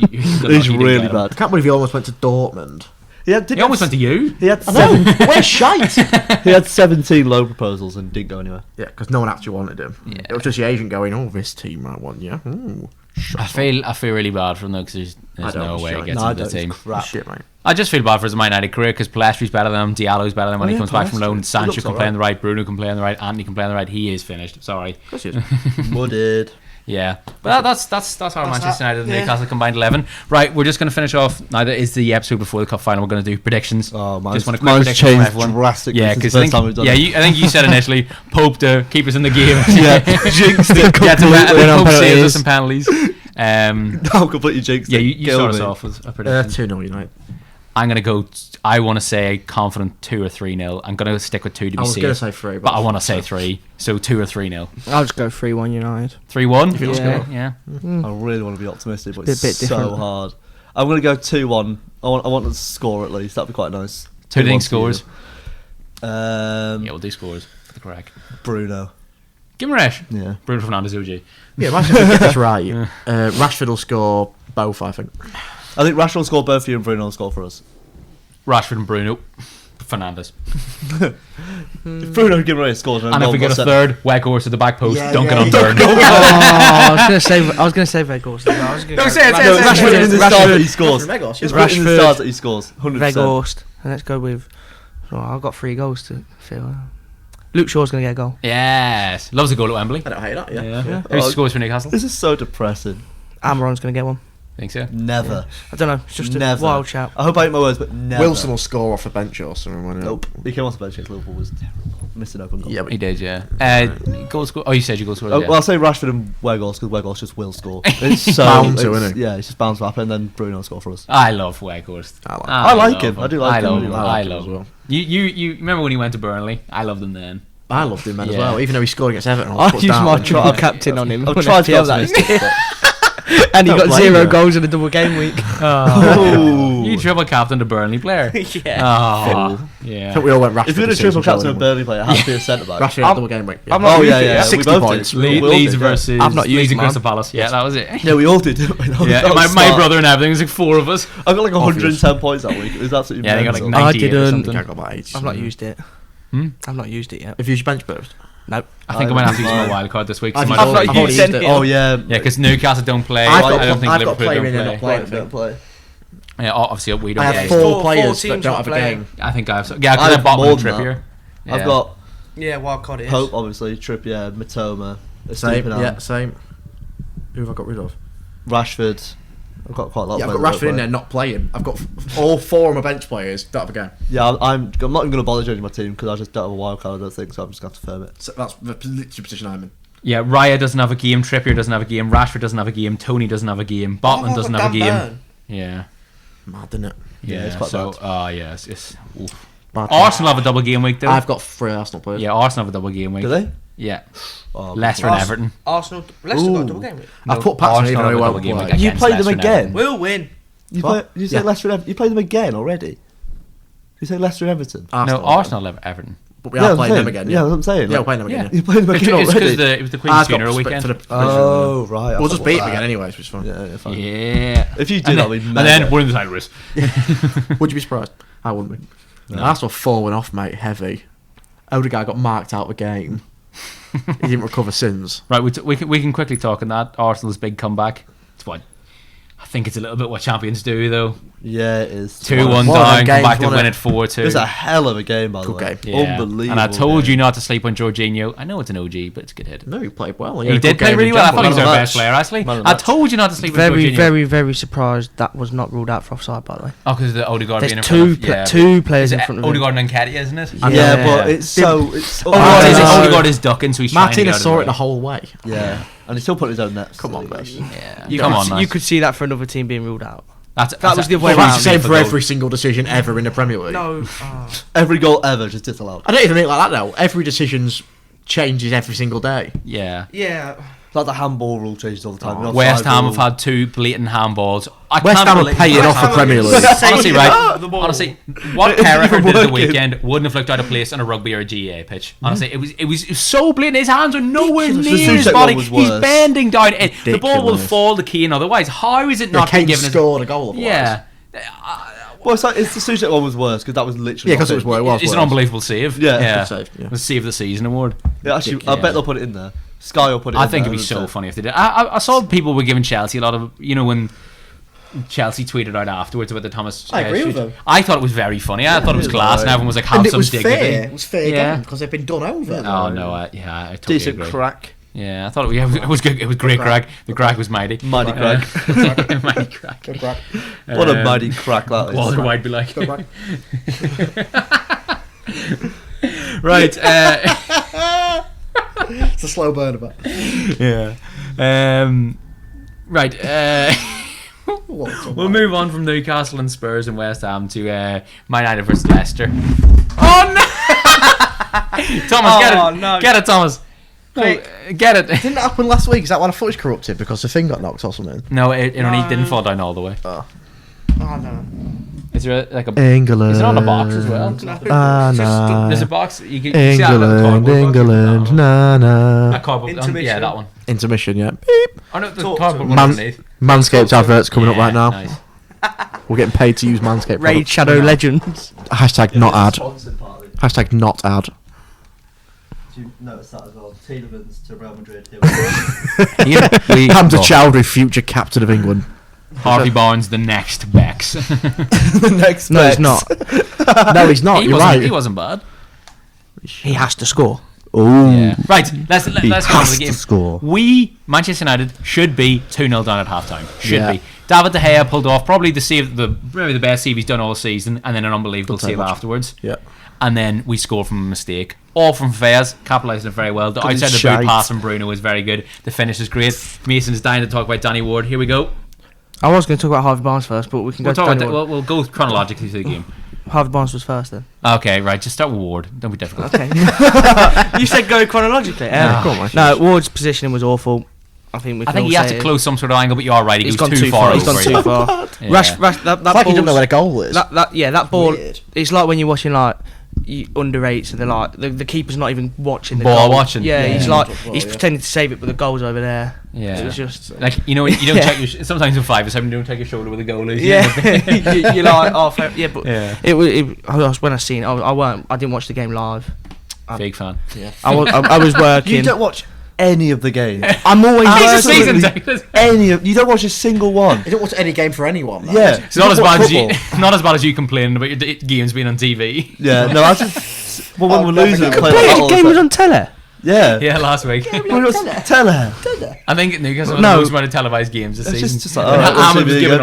He's really bad. I can't believe he almost went to Dortmund. He Almost went to you. He had We're shite. he had 17 loan proposals and didn't go anywhere. Yeah, because no one actually wanted him. Yeah. It was just the agent going, "Oh, this team might want you." Ooh, I feel really bad for him though because there's don't, no it's way he shite. gets No, I into the don't. team. It's crap. shit, mate. I just feel bad for his Man United career because Palestri's better than him, Diallo's better than him when he yeah, comes back from loan. Palestri. He Sancho looks can play on the right, Bruno can play on the right, Anthony can play on the right. He is finished. Sorry. Of course he is. Mudded. Yeah, but that's our Manchester United and yeah. Newcastle combined 11. Right, we're just going to finish off. Now that is the episode before the cup final. We're going to do predictions. Oh, just want a quick mine's prediction from changed everyone. drastically Yeah, since because the first time we've done it. I think you said initially Pope to keep us in the game. Yeah, jinxed it Gets a completely. Pope on saves penalties. us in penalties. No, completely jinxed Yeah, it. you Killed start us me. off with a prediction. 2-0 United. I'm going to go. I want to say a confident 2 or 3-0. I'm going to stick with 2 to be I was going to safe. say 3, But I want to say 3. So 2 or 3-0. I'll just go 3-1 United. 3-1? Yeah. Yeah. I really want to be optimistic, but Bit it's so different. hard. I'm going to go 2-1. I want to score at least. That'd be quite nice. Who do you think 2-1 scores? for you. Yeah, we'll do scores for the crack. Bruno. Give him a rush. Yeah. Bruno Fernandes, OG. Yeah, imagine if we get this right. Rashford will score both, I think. I think Rashford will score both for you and Bruno will score for us. Rashford and Bruno. Fernandes. If Bruno Guimaraes scores, And if we get a third, Weghorst at the back post, Yeah, Duncan yeah, on third. I was gonna say Weghorst. Don't say it, say it, Rashford in the stars that he scores. Weghorst, It's yeah. written in the Rashford. stars that he scores. 100%. Weghorst. And let's go with. Well, I've got 3 goals to fill. Luke Shaw's gonna get a goal. Yes. Loves a goal at Wembley. I don't hate that, yeah. Yeah. Oh, Who scores for Newcastle? This is so depressing. Amaron's gonna get one. Think so? Never. I don't know. It's just a Never. wild shout. I hope I eat my words, but never. Wilson will score off a bench or something. Won't he? Nope. He came off the bench against Liverpool. Was terrible. Missed an open goal. Yeah, but He did, yeah. Goal score. Oh, you said you goal scorer. Oh, Yeah. well, I'll say Rashford and Weghorst because Weghorst just will score. It's so Bound to, it's- isn't he? Yeah, it's just bound to happen, and then Bruno will score for us. I love Weghorst. I like love him. I do like him. I I do love like him. him as well. You remember when he went to Burnley? I loved him then. I loved him then as Yeah. well, even though he scored against Everton. I used my down. triple captain on him. I've on tried to FPL be that optimistic, year. but And he Don't got blame 0 you. goals in a double game week. Oh. You triple captain a Burnley player. Yeah. Oh, I yeah. think we all went Rashford. if you're going to this triple season, captain a Joe, Burnley player, it has to be a centre back. Rashford I'm- double game week. I'm not Oh used yeah, it yeah. yet. We 60 both points. did. We all Leeds did, versus I've not Leeds used and mine. Crystal Palace. Yeah, that was it. Yeah, we all did. Didn't we? Yeah, That was my smart. brother and everything. There's like 4 of us. I got like Obvious. 110 points that week. It was absolutely Yeah, they got like mental. 98 or didn't. I something. think I got about 8. I've not used it. Hmm? I've not used it yet. Have you used bench burst? Nope. I think I might have to use my wild card this week. So I've might not as well- not used it. Oh yeah. Yeah, because Newcastle don't play. I've got- I don't think I've got Liverpool player don't in and not play. player. Don't play. Yeah, obviously we don't I get have it. 4 Four players that teams don't not have a playing. game. I think I have. Yeah, I because I have bought one more with than Trippier. Yeah. I've got Yeah, wild card it is. Pope, obviously, Trippier, Matoma, Same, Estupiñán, yeah, same. Who have I got rid of? Rashford. I've got quite a lot. Yeah, of I've got players Rashford in that there not playing. I've got all 4 of my bench players don't have a game. play. Yeah, I'm not even going to bother changing my team because I just don't have a wild card. I don't think so. I'm just going to have to firm it. So that's the literally position I'm in. Yeah, Raya doesn't have a game. Trippier doesn't have a game. Rashford doesn't have a game. Tony doesn't have a game. Botman doesn't have a game. Yeah. Mad, isn't it? Yeah, it's quite so, bad. yeah, it's oof. Bad. Arsenal have a double game week though. I've got 3 Arsenal players. Yeah, Arsenal have a double game week. Do they? Yeah, Oh, Leicester and Arsenal. Everton. Arsenal. Leicester got a Ooh. double game week. I've put Patson even though have he a won't double game play. week You against played them Leicester and again? Everton. We'll win. You, What? you say Yeah. Leicester and you played them again already? You say Leicester and Everton? No, Arsenal have Everton. But we are playing them again. Yeah, that's what I'm saying. Yeah, we're Like, playing them again. Yeah. you played them It's again already. because it was the Queen's I've got funeral respect weekend. for the Oh right. I We'll just forgot beat them that. again anyways, which is fun. Yeah, fine. Yeah. If you do, and that'll then, be and mega. then we're in the Cyrus. Would you be surprised? I wouldn't be. No. Arsenal 4 went off, mate, heavy. Odegaard got marked out of the game. He didn't recover since. Right, we can quickly talk on that. Arsenal's big comeback. It's what I think it's a little bit what champions do though. Yeah, it is. 2-1 One of them down, come games, back to wasn't win it? it 4-2. It was a hell of a game, by the Good way. game. Yeah. Unbelievable. And I told game. you not to sleep on Jorginho. I know it's an OG, but it's a good hit. No, he played well. He had a did good play game really in well. I general. thought he was Man our of the best match. player, actually. Man of the I match. told you not to sleep on Very, Jorginho. very, very surprised that was not ruled out for offside. By the way, Oh, because the Odegaard being in there's front of two players Is in it front of him. Odegaard and Nketiah, isn't it? Yeah, Yeah. but it's so. It's Odegaard is ducking, so he's trying to get Martinez out saw of it the whole way. Yeah, and he's still putting his own nets. Come on, mate. Yeah. You Come could, on, you lads. could see that for another team being ruled out. That was the way Well, around. that's the same for goal. every single decision ever in the Premier League. No. Every goal ever just disallowed. I don't even think like that though. Every decision's changes every single day. Yeah. Yeah. It's like the handball rule changes all the time. The West offside Ham rule. have had 2 blatant handballs. West Ham are paying off the Premier League. Honestly, right? The ball. Honestly, what Carragher did the working. weekend wouldn't have looked out of place on a rugby or a GA pitch. Honestly, it was so blatant. His hands are nowhere Ridiculous. near The his Soucek body. one was He's worse. bending down. The ball will Ridiculous. fall to Keane otherwise. How is it not Kane being given? scored a goal. Otherwise. Yeah. Well, it's the Soucek one was worse because that was literally. Yeah, because it was where it was. It's an worse. unbelievable save. Yeah. Good save, yeah. It was save of the season award. Yeah, actually, I bet they'll put it in there. Sky will put it in I think there. it'd be so funny if they did. I saw people were giving Chelsea a lot of, when Chelsea tweeted out afterwards about the Thomas. I agree with shoot. them. I thought it was very funny. I thought it was it was class, and alright. everyone was like, "Have And it some was dignity." fair. It was fair Yeah. game because they've been done over. Oh no, I totally Decent agree. crack. Yeah, I thought it was good. It was great crack. The crack was mighty. Mighty crack. Mighty crack. Good crack. What a mighty crack that is. What would White be like? Good crack. Right. It's a slow burner, but Yeah. Right. We'll move on from Newcastle and Spurs and West Ham to Man United versus Leicester. Oh no! Thomas, get it! Oh, no. Get it, Thomas! No, get it! Didn't it happen last week? Is that when I thought it was corrupted because the thing got knocked or something? No, it only didn't fall down all the way. Oh no. Is there like a? England. Is it on the box as well? There's a box. You can see that little cardboard box? na. That cardboard. Yeah, Intermission. that one. Intermission, yeah. Oh no, the Talk cardboard to one Man- underneath. Manscaped adverts coming up right now. Nice. We're getting paid to use Manscaped. Raid products. Shadow Legends. Hashtag not ad. Sponsored partly. Hashtag not ad. Do you notice that as well? Tielemans to Real Madrid. Hamza Chowdhury, future captain of England. Harvey Barnes, the next Bex. The next. No, it's not. No, he's not. You're right. He wasn't bad. He has to score. Oh. Yeah. Right, let's go on to has the to game. score. We, Manchester United, should be 2-0 down at half time. Should Yeah. be. David De Gea pulled off probably the save, maybe the best save he's done all season, and then an unbelievable save afterwards. Yeah. And then we scored from a mistake. All from Fez, capitalising it very well. The outside the boot shite. pass from Bruno is very good. The finish is great. Mason's dying to talk about Danny Ward. Here we go. I was going to talk about Harvey Barnes first, but we can We'll, go talk to about Danny Ward. we'll go chronologically through the game. Harvey Barnes was first then. Okay, right. Just start with Ward. Don't be difficult. Okay. You said go chronologically. Go on, mate. No, Ward's positioning was awful. I think I think he had to close some sort of angle, but you are right. He He's goes gone too far. He's gone over too it. far. Yeah. Rash, that It's like he doesn't know ball's- where the goal is. that ball. Weird. It's like when you're watching like underrates, so they're like the keeper's not even watching the Ball goal. watching. Yeah, Yeah. he's like Well, he's yeah. pretending to save it, but the goal's over there. Yeah. So it's just Like, you don't Yeah. check your sometimes in 5-7 you don't take your shoulder with a goal is. yeah. You're like oh fair. Yeah, but Yeah. it was when I seen it. I didn't watch the game live. Big fan. Yeah. I was working. You don't watch any of the games. I'm always He's a working. season ticket. You don't watch a single one. You don't watch any game for anyone. Though. Yeah. It's not as bad as you, Football. not as bad as you complaining about your games being on TV. Yeah, no, I just. Well, when Oh, we're don't losing, forget. play Wait, that the all game the was time. on tele. Yeah. Yeah, last week. Tell her. I think Newcastle No. no. the most amount of televised games this It's season. just like, And alright, we'll Ahmed see was you giving again.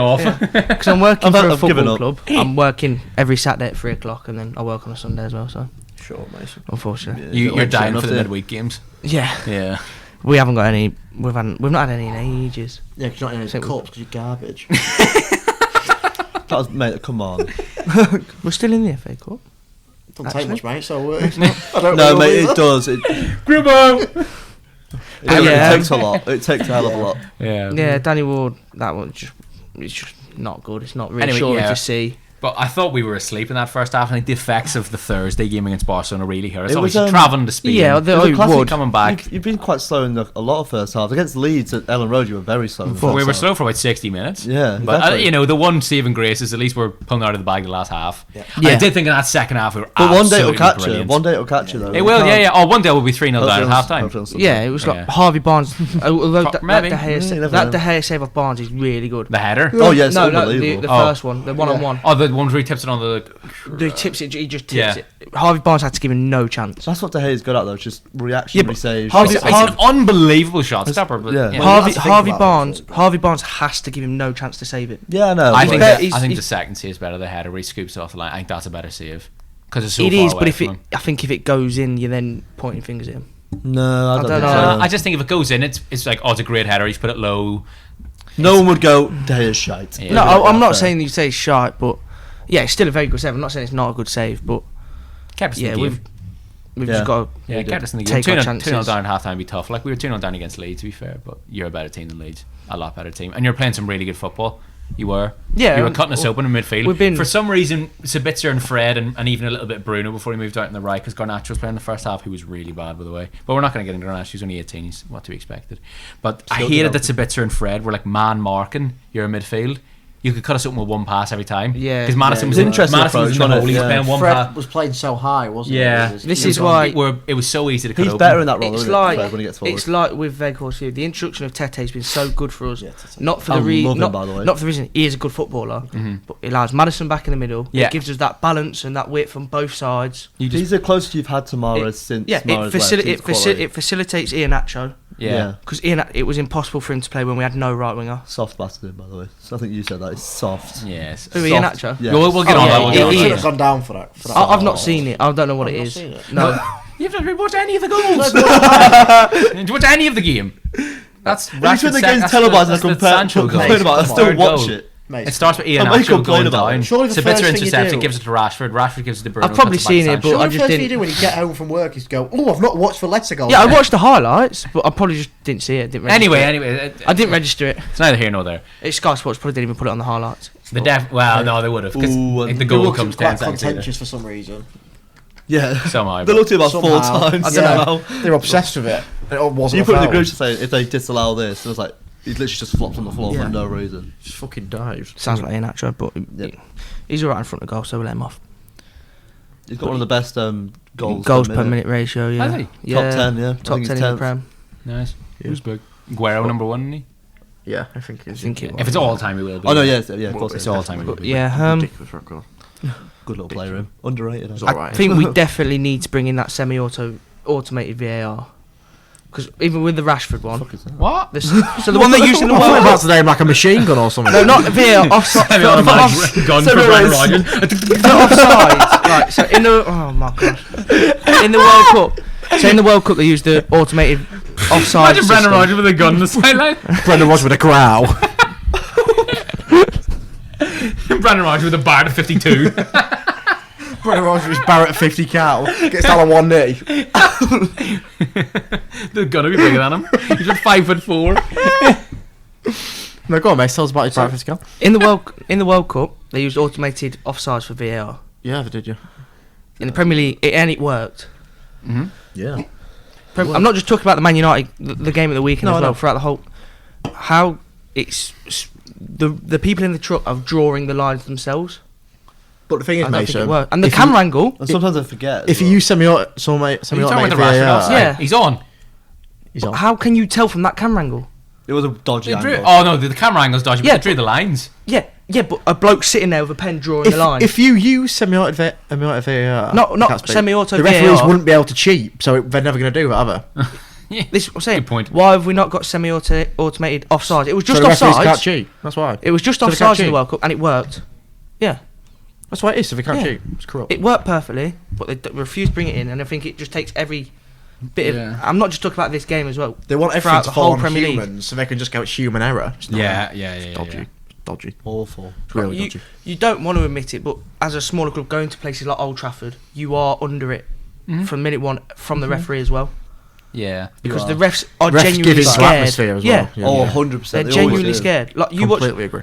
off. Because I'm working for a I've given football up. club. I'm working every Saturday at 3 o'clock, and then I work on a Sunday as well. So Sure, Mason. unfortunately, You're dying enough for the there. midweek games. yeah, Yeah. we haven't got any. We've not had any in ages. Yeah, because you're not in Think a we- cups because you're garbage. That was, mate, come on. We're still in the FA Cup. Don't Actually. take much, mate. So I don't. No, really mate, either. it does. It Yeah. takes a lot. It takes a hell of a lot. Yeah. Yeah, Danny Ward. That one it's just not good. It's not reassuring yeah. to see. But I thought we were asleep in that first half. I think the effects of the Thursday game against Barcelona really hurt us. It was, Obviously, travelling to Spain. Yeah, It was a classic- Wood. coming back. You've been quite slow in a lot of first halves. Against Leeds at Ellen Road, you were very slow. in the We first were half. slow for about 60 minutes. Yeah, But, exactly. the one saving grace is at least we're pulling out of the bag the last half. Yeah. And I Yeah. did think in that second half we were But one day it'll absolutely catch brilliant. you. One day it'll catch you, though. It will, yeah. Oh, one day we'll be 3-0 down at half time. Yeah, it was like Yeah. Harvey Barnes. Although Maybe. that you never that know. De Gea save of Barnes is really good. The header. Oh, yeah, it's no, the unbelievable. first one, the one-on-one. Oh, the one where he tips it on the. He tips it. He just tips Yeah. it. Harvey Barnes had to give him no chance. That's what De Gea's good at, though. Just reactionary but saves. Harvey- It's an unbelievable shot stopper. But yeah. yeah. Well, Harvey that's the thing Harvey about Barnes it. Harvey Barnes has to give him no chance to save it. Yeah, I know. I think But that, he's- I think he's- the second save is better. The header where he scoops it off the line. I think that's a better save because it's so It far is, away but if from it, him. I think if it goes in, you're then pointing fingers at him. No, I don't don't think know. so. I just think if it goes in, it's like, oh, it's a great header. He's put it low. No one would go, De Gea's shite. Yeah. No, I'm not Fair. saying you say shite, but yeah, it's still a very good save. I'm not saying it's not a good save, but Kept us in yeah, the game. we've Yeah. just got Yeah, to kept us in the game. take our 2-0 chances. down at halftime would be tough. Like, we were 2-0 down against Leeds, to be fair, but you're a better team than Leeds. A lot better team. And you're playing some really good football. You were. Yeah, You were cutting us open in midfield. we've been- For some reason, Sabitzer and Fred and even a little bit Bruno before he moved out in the right, because Garnacho was playing the first half, who was really bad, by the way. But we're not going to get into Garnacho. He's only 18. He's what to be expected. But I Still hated that developing. Sabitzer and Fred were like man marking your midfield. You could cut us open with one pass every time. Yeah. Because Madison Yeah, was it's in, interesting Madison was in the approach, hole. He was wasn't it? playing one Fred pass. was playing so high, wasn't Yeah. he? It was- This he is was why- on- It was so easy to cut He's open. better in that role, It's isn't like it, when he gets forward. it's like with Weghorst. The introduction of Tete has been so good for us. Yeah, Tete. Not for I the love him, by the way. not for the reason he is a good footballer, but it allows Madison back in the middle. Yeah. It gives us that balance and that width on both sides. You just, He's the closest you've had to Mahrez It- since Yeah, Mahrez left. He's quality. it facilitates Iheanacho yeah. because it was impossible for him to play when we had no right winger. Soft bastard, by the way. So I think you said that. It's soft. Yes. Who, Soft. Iheanacho? Yeah. We'll get Oh, on yeah, that. We'll he- get on He he- should that. have gone down for that. I've not seen it. I don't know what it I've not is. seen it. No, You haven't watched any of the goals. Did you watch any of the game? That's At least when the game's that's televised that's and I the Sancho goal. complain about it, I Come still on. watch Third it. Mate, It starts with Ian I might Nacho complain going about down. it. Surely the first Sabitzer thing you intercepts do- it, gives it to Rashford. Rashford gives it to Bruno. I've probably cuts it back to seen it, but Sancho. I the just first thing didn't- you do when you get home from work is go, oh, I've not watched Valletta goal. yeah, I yet." watched the highlights, but I probably just didn't see it. Didn't register Anyway, it. I didn't register it. It's neither here nor there. It's Sky Sports probably didn't even put it on the highlights. Well, no, they would have because Ooh, if the and goal Looked comes quite 10 seconds later. contentious for some reason. Yeah. Somehow. They looked at it about Somehow. 4 times. I don't somehow. They're obsessed with it. It wasn't You a put in the foul. group to say if they disallow this, and it was like he literally just flopped on the floor Yeah. for no reason. Just fucking dived. Sounds like Iheanacho, but Yeah. he's alright in front of goal, so we'll let him off. He's got one of the best goals per minute ratio, yeah. Has he? Yeah. Top 10, yeah. I Top think 10 he's in the 10th. Prem. Nice. Who's big? Guerrero number 1, isn't he? Yeah, I think I it's think it was. If it's all time, he will be. Oh no, yeah, yeah, of course It's it is. all time. He will But be. yeah, ridiculous record. Good little player, him. Underrated. It's eh? all I right. think we definitely need to bring in that automated VAR. Because even with the Rashford one, What? so the one they used in the I thought World about today like a machine gun or something. No, not VAR, offside. Semi-automatic gun for Brian Rogers. Offside. Right, so in the oh my gosh, in the World Cup. So in the World Cup they used the automated offside. Imagine Brendan system. Rodgers with a gun on the sideline. Brendan Rodgers with a growl. Brendan Rodgers with a bar to 52. Brendan Rodgers with Barrett at 50 cal. Gets down on one knee. The gun will be bigger than him. He's just 5'4". No, go on, mate. Tell us about his Barrett 50 cal. In the World Cup they used automated offsides for VAR. Yeah, they did, yeah. In the Premier League, and it worked. Yeah. I'm not just talking about the Man United, the game of the weekend No, as I well. know. Throughout the whole, how the people in the truck are drawing the lines themselves. But the thing is, I don't think it Mason, worked. And the if camera angle. And sometimes I forget. if you use semi-automated You're talking about the Rashford VAR, offside. Yeah. He's on. he's on. How can you tell from that camera angle? it was a dodgy They drew- angle. Oh no, the camera angle's dodgy. Yeah, But they drew the lines. Yeah, but a bloke sitting there with a pen drawing the line. If you use semi-automated VAR, Not can't speak, semi-auto the referees VAR. wouldn't be able to cheat, so they're never going to do that, are they? Yeah. This I'm saying. Good point. Why have we not got semi-automated offsides? It was just so the referees can't offsides. cheat. That's why. It was just So they can't offsides in cheat. the World Cup, and it worked. Yeah, That's why it is. So they can't Yeah. cheat. It's corrupt. it worked perfectly, but they refused to bring it in, and I think it just takes every bit Yeah. of. I'm not just talking about this game as well. They want everything throughout to the fall whole on Premier League. humans, so they can just go, it's human error. It's not. Yeah. Dodgy. Dodgy. Awful. It's really you, dodgy. you don't want to admit it, but as a smaller club going to places like Old Trafford, you are under it from minute one from the referee as well, Yeah. because You the refs are Refs give genuinely into scared. atmosphere as yeah, well. Oh, 100%. they're they always genuinely do. scared. Like you watch, Completely agree.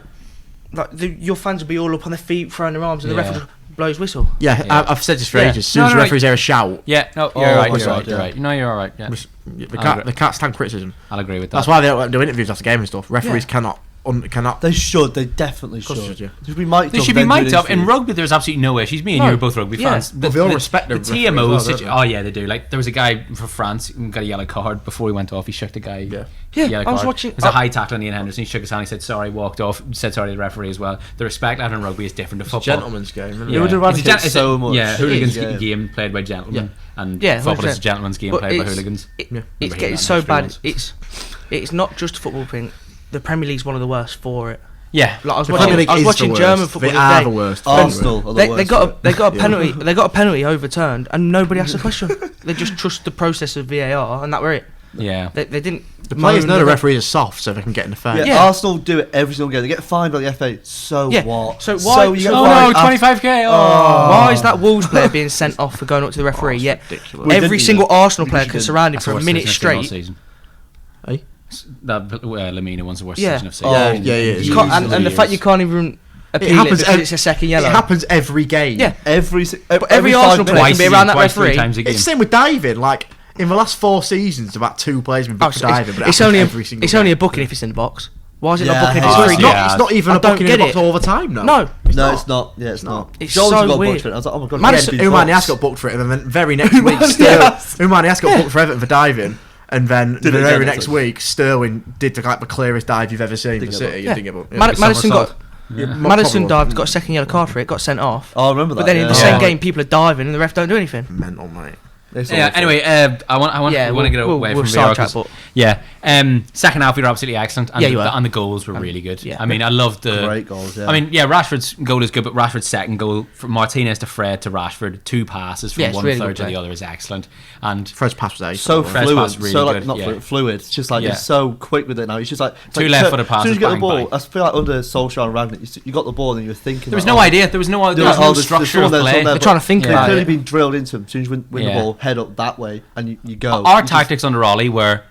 like your fans will be all up on their feet, throwing their arms, and the Yeah. ref will just blow his whistle. Yeah, Yeah. I've said this for Yeah. ages. As soon No, as the no, referees hear a shout, Yeah. No, you're Oh, right. my You're God, right. You're yeah. right. No, you're all right. Yeah. they can't stand criticism. I'll agree with that. That's why they don't like do interviews after game and stuff. Referees Yeah. cannot. They should. They definitely Of course they should. should, yeah. They should be mic'd They up should be and then mic'd do up. In interviews. rugby, there's absolutely no issues. Me and No. you are both rugby Yeah. fans. But they all respect the the referees TMO. as well, don't they? Oh yeah, they do. Like there was a guy for France who got a yellow card before he went off. He shook the guy. Yeah. Yeah, yellow I was card. watching- It was a high tackle on Ian Henderson. He shook his hand. He said sorry. Walked off. Said sorry to the referee as well. The respect level in rugby is different to It's a football. gentleman's game, isn't It it? would eradicate It's a so much. Yeah, hooligans It is, yeah. game played by gentlemen, and Yeah, football is a 100%. gentleman's game But played by it's- hooligans. It's Remember getting hearing so that bad. history It's not just a football thing. The Premier League's one of the worst for it. Yeah, Like I was The watching, Premier League I was is watching the German worst. football They the are other the day. worst. Arsenal are the They worst. got a penalty. They got a penalty overturned, and nobody asked a question. They just trust the process of VAR, and that were it. yeah. They didn't. The players know the that- referees are soft, so they can get in the face. Yeah, Arsenal do it every single game. They get fined by the FA. So Yeah. what? So why- you get Oh fined no, after- 25k. Why is that Wolves player being sent off for going up to the referee? it's Yet ridiculous. We every didn't single either. Arsenal player Because can you surround him That's for the a worst minute decision of the straight. season. Eh? That Lamina one's the worst Yeah. decision of season. Yeah, yeah. You can't, and the fact you can't even appeal it happens because ev- it's a second yellow. It happens every game. Yeah. every every Arsenal player Twice can be a around game, that twice, three referee. times a game. It's the same with diving. Like in the last 4 seasons, about 2 players have been Oh, booked so for diving. But it's it only happens every single it's only game. a booking if it's in the box. Why is it Yeah, not booking if I it's hate free? it. It's not even I a don't booking in get the box it. all the time. No. No, No, it's not. Yeah, it's not. It's Jones so got weird. booked for it. I was like, oh my god. Madison- Umani got booked for it, and then very next week, Umani got booked for Everton for diving, and then Did the it very again, next actually. week, Sterling did the clearest dive you've ever seen for Didn't get City. booked. You didn't get booked. Madison got Yeah, Madison probably dived, got a second yellow card for it, got sent off. Oh, I remember that. But then in the yeah. same game, people are diving and the ref don't do anything. mental, mate. Yeah. Anyway, I want to get away from sidetrack, VR. but Yeah. Second half, we were absolutely excellent, and Yeah, you were. and the goals were really good. yeah. I mean, I loved the. Great goals. Yeah. I mean, yeah, Rashford's goal is good, but Rashford's second goal from Martinez to Fred to Rashford, 2 passes from Yeah, it's one really third good to the play. other is excellent. And Fred's pass was ace. so Fred's fluid, pass really so like good, not yeah. fluid. It's just like Yeah. it's so quick with it now. It's just like it's Two like, left-footed As soon as passes, you get the bang, ball, bang. I feel like under Solskjaer and Rangnick, you got the ball and you were thinking. there was like, no idea. There was no structure of play. they're trying to think They've about clearly it. been drilled into them. As soon as you win the Yeah. ball, head up that way, and you go. Our You just- tactics under Ollie were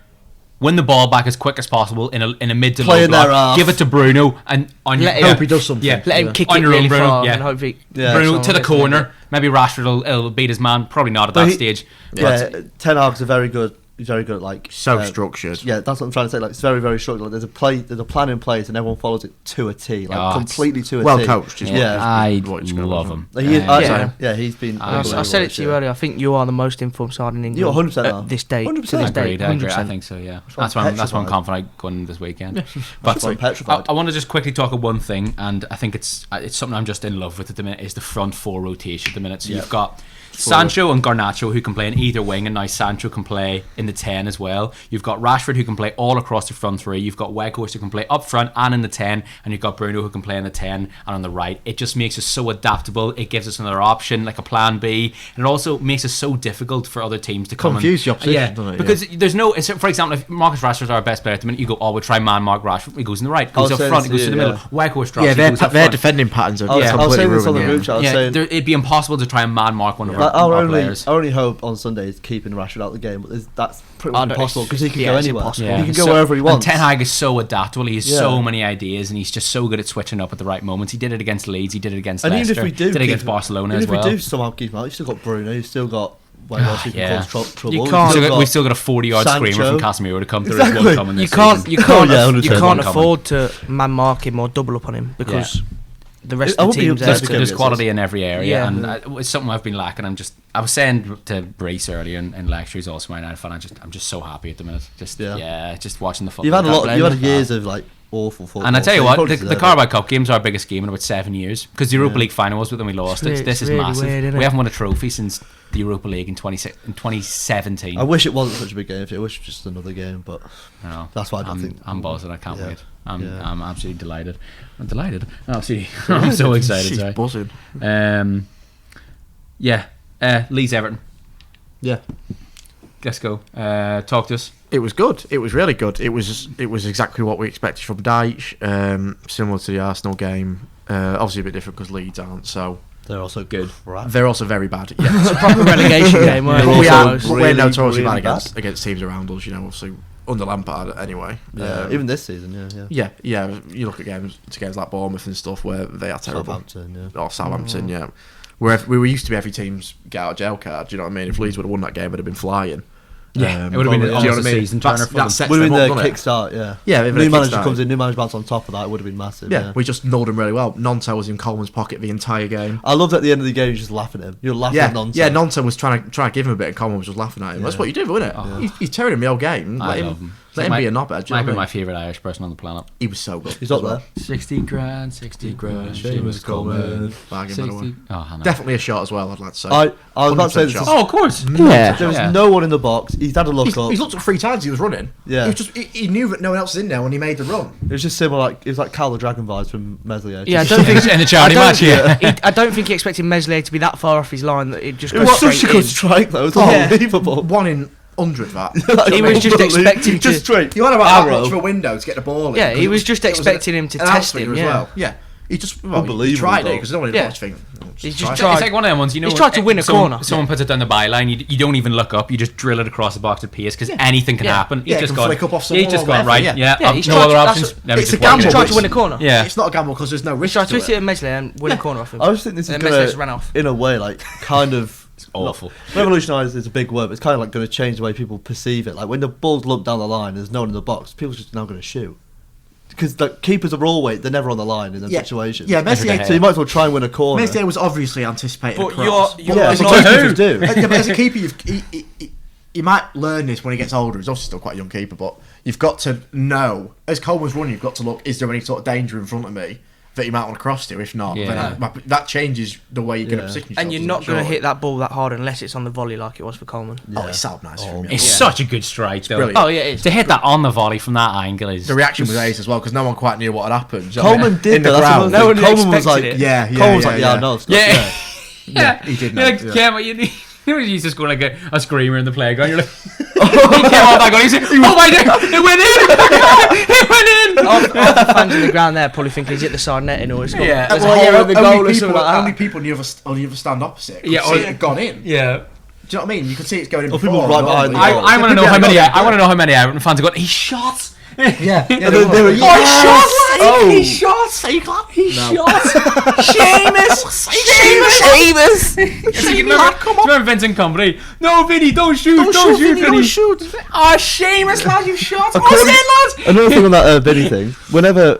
win the ball back as quick as possible in a mid to Play low in their block. half. Give it to Bruno and on Let your him- Hope he does something. Yeah. Let him kick On it your own, really Bruno, far yeah. and hope he... Yeah. Bruno someone to the gets in corner. Maybe Rashford will beat his man. Probably not at But that he- stage. Yeah, But Ten Hag's a very good. He's very good at like So structured. Yeah, that's what I'm trying to say. Like it's very, very structured. Like, there's a plan in place, and everyone follows it to a T, like Oh, it's completely to a well T. coached, isn't it? Yeah, I What it's gonna love be. him. He is, Yeah. he's been. I said it to you earlier. I think you are the most informed side in England. You're 100% at are. this date. 100%. To this date, Agreed, I agree. 100%. I think so. Yeah, why that's I'm why I'm petrified. confident going this weekend. But I'm petrified. I want to just quickly talk of one thing, and I think it's something I'm just in love with at the minute. Is the front 4 rotation at the minute. So you've got Sancho and Garnacho who can play in either wing, and now Sancho can play in the 10 as well. You've got Rashford who can play all across the front 3. You've got Weghorst who can play up front and in the 10, and you've got Bruno who can play in the 10 and on the right. It just makes us so adaptable. It gives us another option, like a plan B, and it also makes it so difficult for other teams to come Confuse the opposition, Yeah, doesn't it? because there's no. For example, if Marcus Rashford's our best player at the minute, you go, oh, we'll try man mark Rashford. He goes in the right, goes I was up saying front, this he goes to to the you, middle. Weghorst drops, Yeah, he their goes up their front. defending patterns are I was completely saying this on the ruined. group chat. I was Yeah, saying, it'd be impossible to try and man mark one of like, our our players. only hope on Sunday is keeping Rashford out of the game, but that's pretty Oh, much no, impossible because he can go it's anywhere. impossible. Yeah. He can go So- wherever he wants. And Ten Hag is so adaptable. He has Yeah. so many ideas, and he's just so good at switching up at the right moments. He did it against Leeds. He did it against And even Leicester. if we do, did it keep against him- Barcelona even as well. if we do somehow keep him out, you've still got Bruno. You've still got Weghorst who yeah. can cause trouble. You You've can't- still We've still got a 40-yard screamer Sancho. from Casemiro to come through. Exactly. As one coming You this can't, season. you can't, Oh, yeah, you 100%. can't One afford to man mark him or double up on him because the rest I of would the be team's upset there. if There's, he there's gets quality us. in every area, Yeah. and it's something I've been lacking. I was saying to Brace earlier in lecture, he's also my United fan. I'm just so happy at the minute. Just watching the football. You've had a Can't lot. blame You've had him. years of like awful football. And I tell you so what, probably the deserve it. Carabao Cup game's our biggest game in about 7 years because the Europa Yeah. League final was with them. We lost it. It's This is really massive. weird, isn't We it? haven't won a trophy since the Europa League in 2017. I wish it wasn't such a big game. I wish it was just another game, but No, that's why I don't think I'm buzzing. I can't Yeah. wait. Yeah. I'm absolutely delighted. I'm delighted. Oh, see, I'm so excited. She's Sorry. buzzing. Yeah. Leeds Everton. Yeah. Let's go. Talk to us. It was good. It was really good. It was exactly what we expected from Dyche. Similar to the Arsenal game. Obviously a bit different because Leeds aren't. So they're also good. Right. they're also very bad. Yeah. It's a proper relegation game, weren't But it? we So are, it's- but we're really, notoriously really bad bad. against teams around us. You know, obviously under Lampard anyway. Yeah, even this season. Yeah. Yeah. You look at games like Bournemouth and stuff where they are terrible. Southampton. Yeah. Or Southampton, yeah. Where we were used to be every team's get out of jail card. Do you know what I mean? If Leeds would have won that game, it'd have been flying. It would have been do you know almost what a I mean? season That's- turner for that them. sets Would have them been up, the doesn't it? kickstart. Yeah. Yeah, New even a manager kickstart. comes in. New manager bounce on top of that. It would have been massive. Yeah, we just nulled him really well. Nonto was in Coleman's pocket the entire game. I loved at the end of the game. You're just laughing at him. You're laughing Yeah, at nonsense. yeah. Nonto was trying to give him a bit, and Coleman was just laughing at him. That's Yeah. what you do, isn't it? Oh. He's tearing him the whole game. I love him. Let him be a knobhead. Do you know Might what I be mean? my favourite Irish person on the planet. He was so good. He's as up well. there. 60 grand. Seamus Coleman. Bargain, by the way. Oh, Hannah. Definitely a shot as well. I'd like to say. I was about to say 100% this. shot. Oh, of course. Yeah. There was Yeah. no one in the box. He's had a look up. He's looked at 3 times. He was running. Yeah. He was just. He knew that no one else was in there when he made the run. It was just similar. Like it was like Cal the Dragon vibes from Meslier. Yeah, I Just- don't think In the charity I don't- match, yeah. I don't think he expected Meslier to be that far off his line that it just It goes was straight such a in. good strike though. It was Yeah. unbelievable. One in 100 that. He was just expecting to. Just straight. You want about that arrow. much of a window to get the ball in. Yeah, he 'cause was just it was expecting him to an test outswinger him, as yeah. well. Yeah. He just, well, he Unbelievable tried it goal. because no one in the box think. He just try it. tried. It's like one of them ones, you know. He's tried to win a someone, corner. Someone puts it down the byline. You don't even look up. You just drill it across the box at pace because anything can Yeah. happen. Yeah, He's it just can gone. flick up off He's someone just or gone whatever, right. yeah. Yeah. Yeah, he's no tried other to- options. that's- Let me it's just a gamble. whack He it. tried to win a corner. Yeah. It's not a gamble because there's no risk Tried to to twist it it. at Mesley and win a corner off him. I just think this is And going Mesley just ran off. in a way, like, kind of... Awful. Revolutionise is a big word, but it's kind of like going to change the way people perceive it. Like, when the ball's lumped down the line, there's no one in the box, people's just now going to shoot. Because like, keepers are always, they're never on the line in them situations. Yeah, Meslier, So you might as well try and win a corner. Meslier was obviously anticipating But a cross. you're Yeah, not that's what who? keepers do. Yeah, but as a keeper, you might learn this when he gets older. He's obviously still quite a young keeper, but you've got to know, as Coleman's running, you've got to look, is there any sort of danger in front of me that you might want to cross to? If not, then that changes the way you're going to position yourself. And you're not going to hit that ball that hard unless it's on the volley like it was for Coleman. Oh, it's so nice from him. It's such a good strike, though. brilliant. Oh, yeah, it is. To hit that on the volley from that angle is The reaction was ace as well because no one quite knew what had happened. Do you know what I mean? Coleman did, in the though. That's crowd. another No thing. one Coleman was like, expected it. Yeah, Coleman was like, yeah, no, it's not. Yeah. Yeah, he did know, You're like, yeah. yeah, but he's just going like a screamer in the playground. You're like, he came off that goal. He said, "Oh my God, it went in! It went in!" Half the fans in the ground there probably think he's hit the side netting or it's got Yeah. there's a Well, hole yeah, in the goal or something like only that. people on the other stand opposite. Yeah, Yeah, or- it had gone in. Yeah. Do you know what I mean? You could see it's going in Or before. people right behind the normally. goal. I want to know Yeah, how many. yeah. I want to know how many Everton fans have got. He shot. Yeah, And then they were, Oh, he shot! Oh. He shot! Are you glad he No. shot? Seamus! Seamus! Remember Vincent Company? No, Vinny, don't shoot! Don't shoot, Vinny! Don't shoot! Oh, Seamus, lad, you shot! What's it, lad? Another thing on that Vinny thing, whenever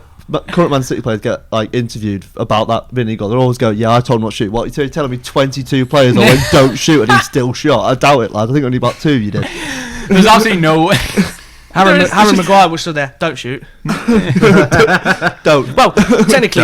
current Man City players get like interviewed about that Vinny goal, they always go, yeah, I told him not to shoot. What, you're telling me 22 players all went, don't shoot, and he still shot? I doubt it, lad. I think only about 2 you did. There's absolutely no. Harry Maguire was still there. Don't shoot. Don't. Well, technically,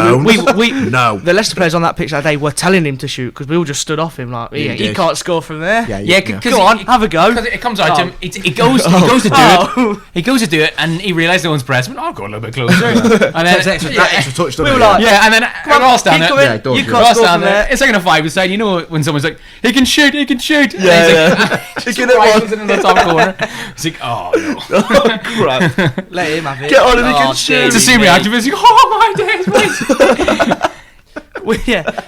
we No. the Leicester players on that pitch that day were telling him to shoot because we all just stood off him like, Yeah, he he did. can't score from there. Yeah, because Go on, have a go. Because it comes out to him, he goes to do it. He goes to do it, and he realised no one's pressed. I'll go a little bit closer, and then That extra touch, We doesn't were it? like, yeah, and then we're all standing keep there. going. Yeah, it does, You yeah. We're all can't score standing from there. there. It's like in a 5-a-side. You know when someone's like, he can shoot. Yeah, He can rifles it in the top corner. It's like, oh no. crap. Let him have it. Get on him, he Oh, can shoot. it's a senior activist. You go, oh my days, mate.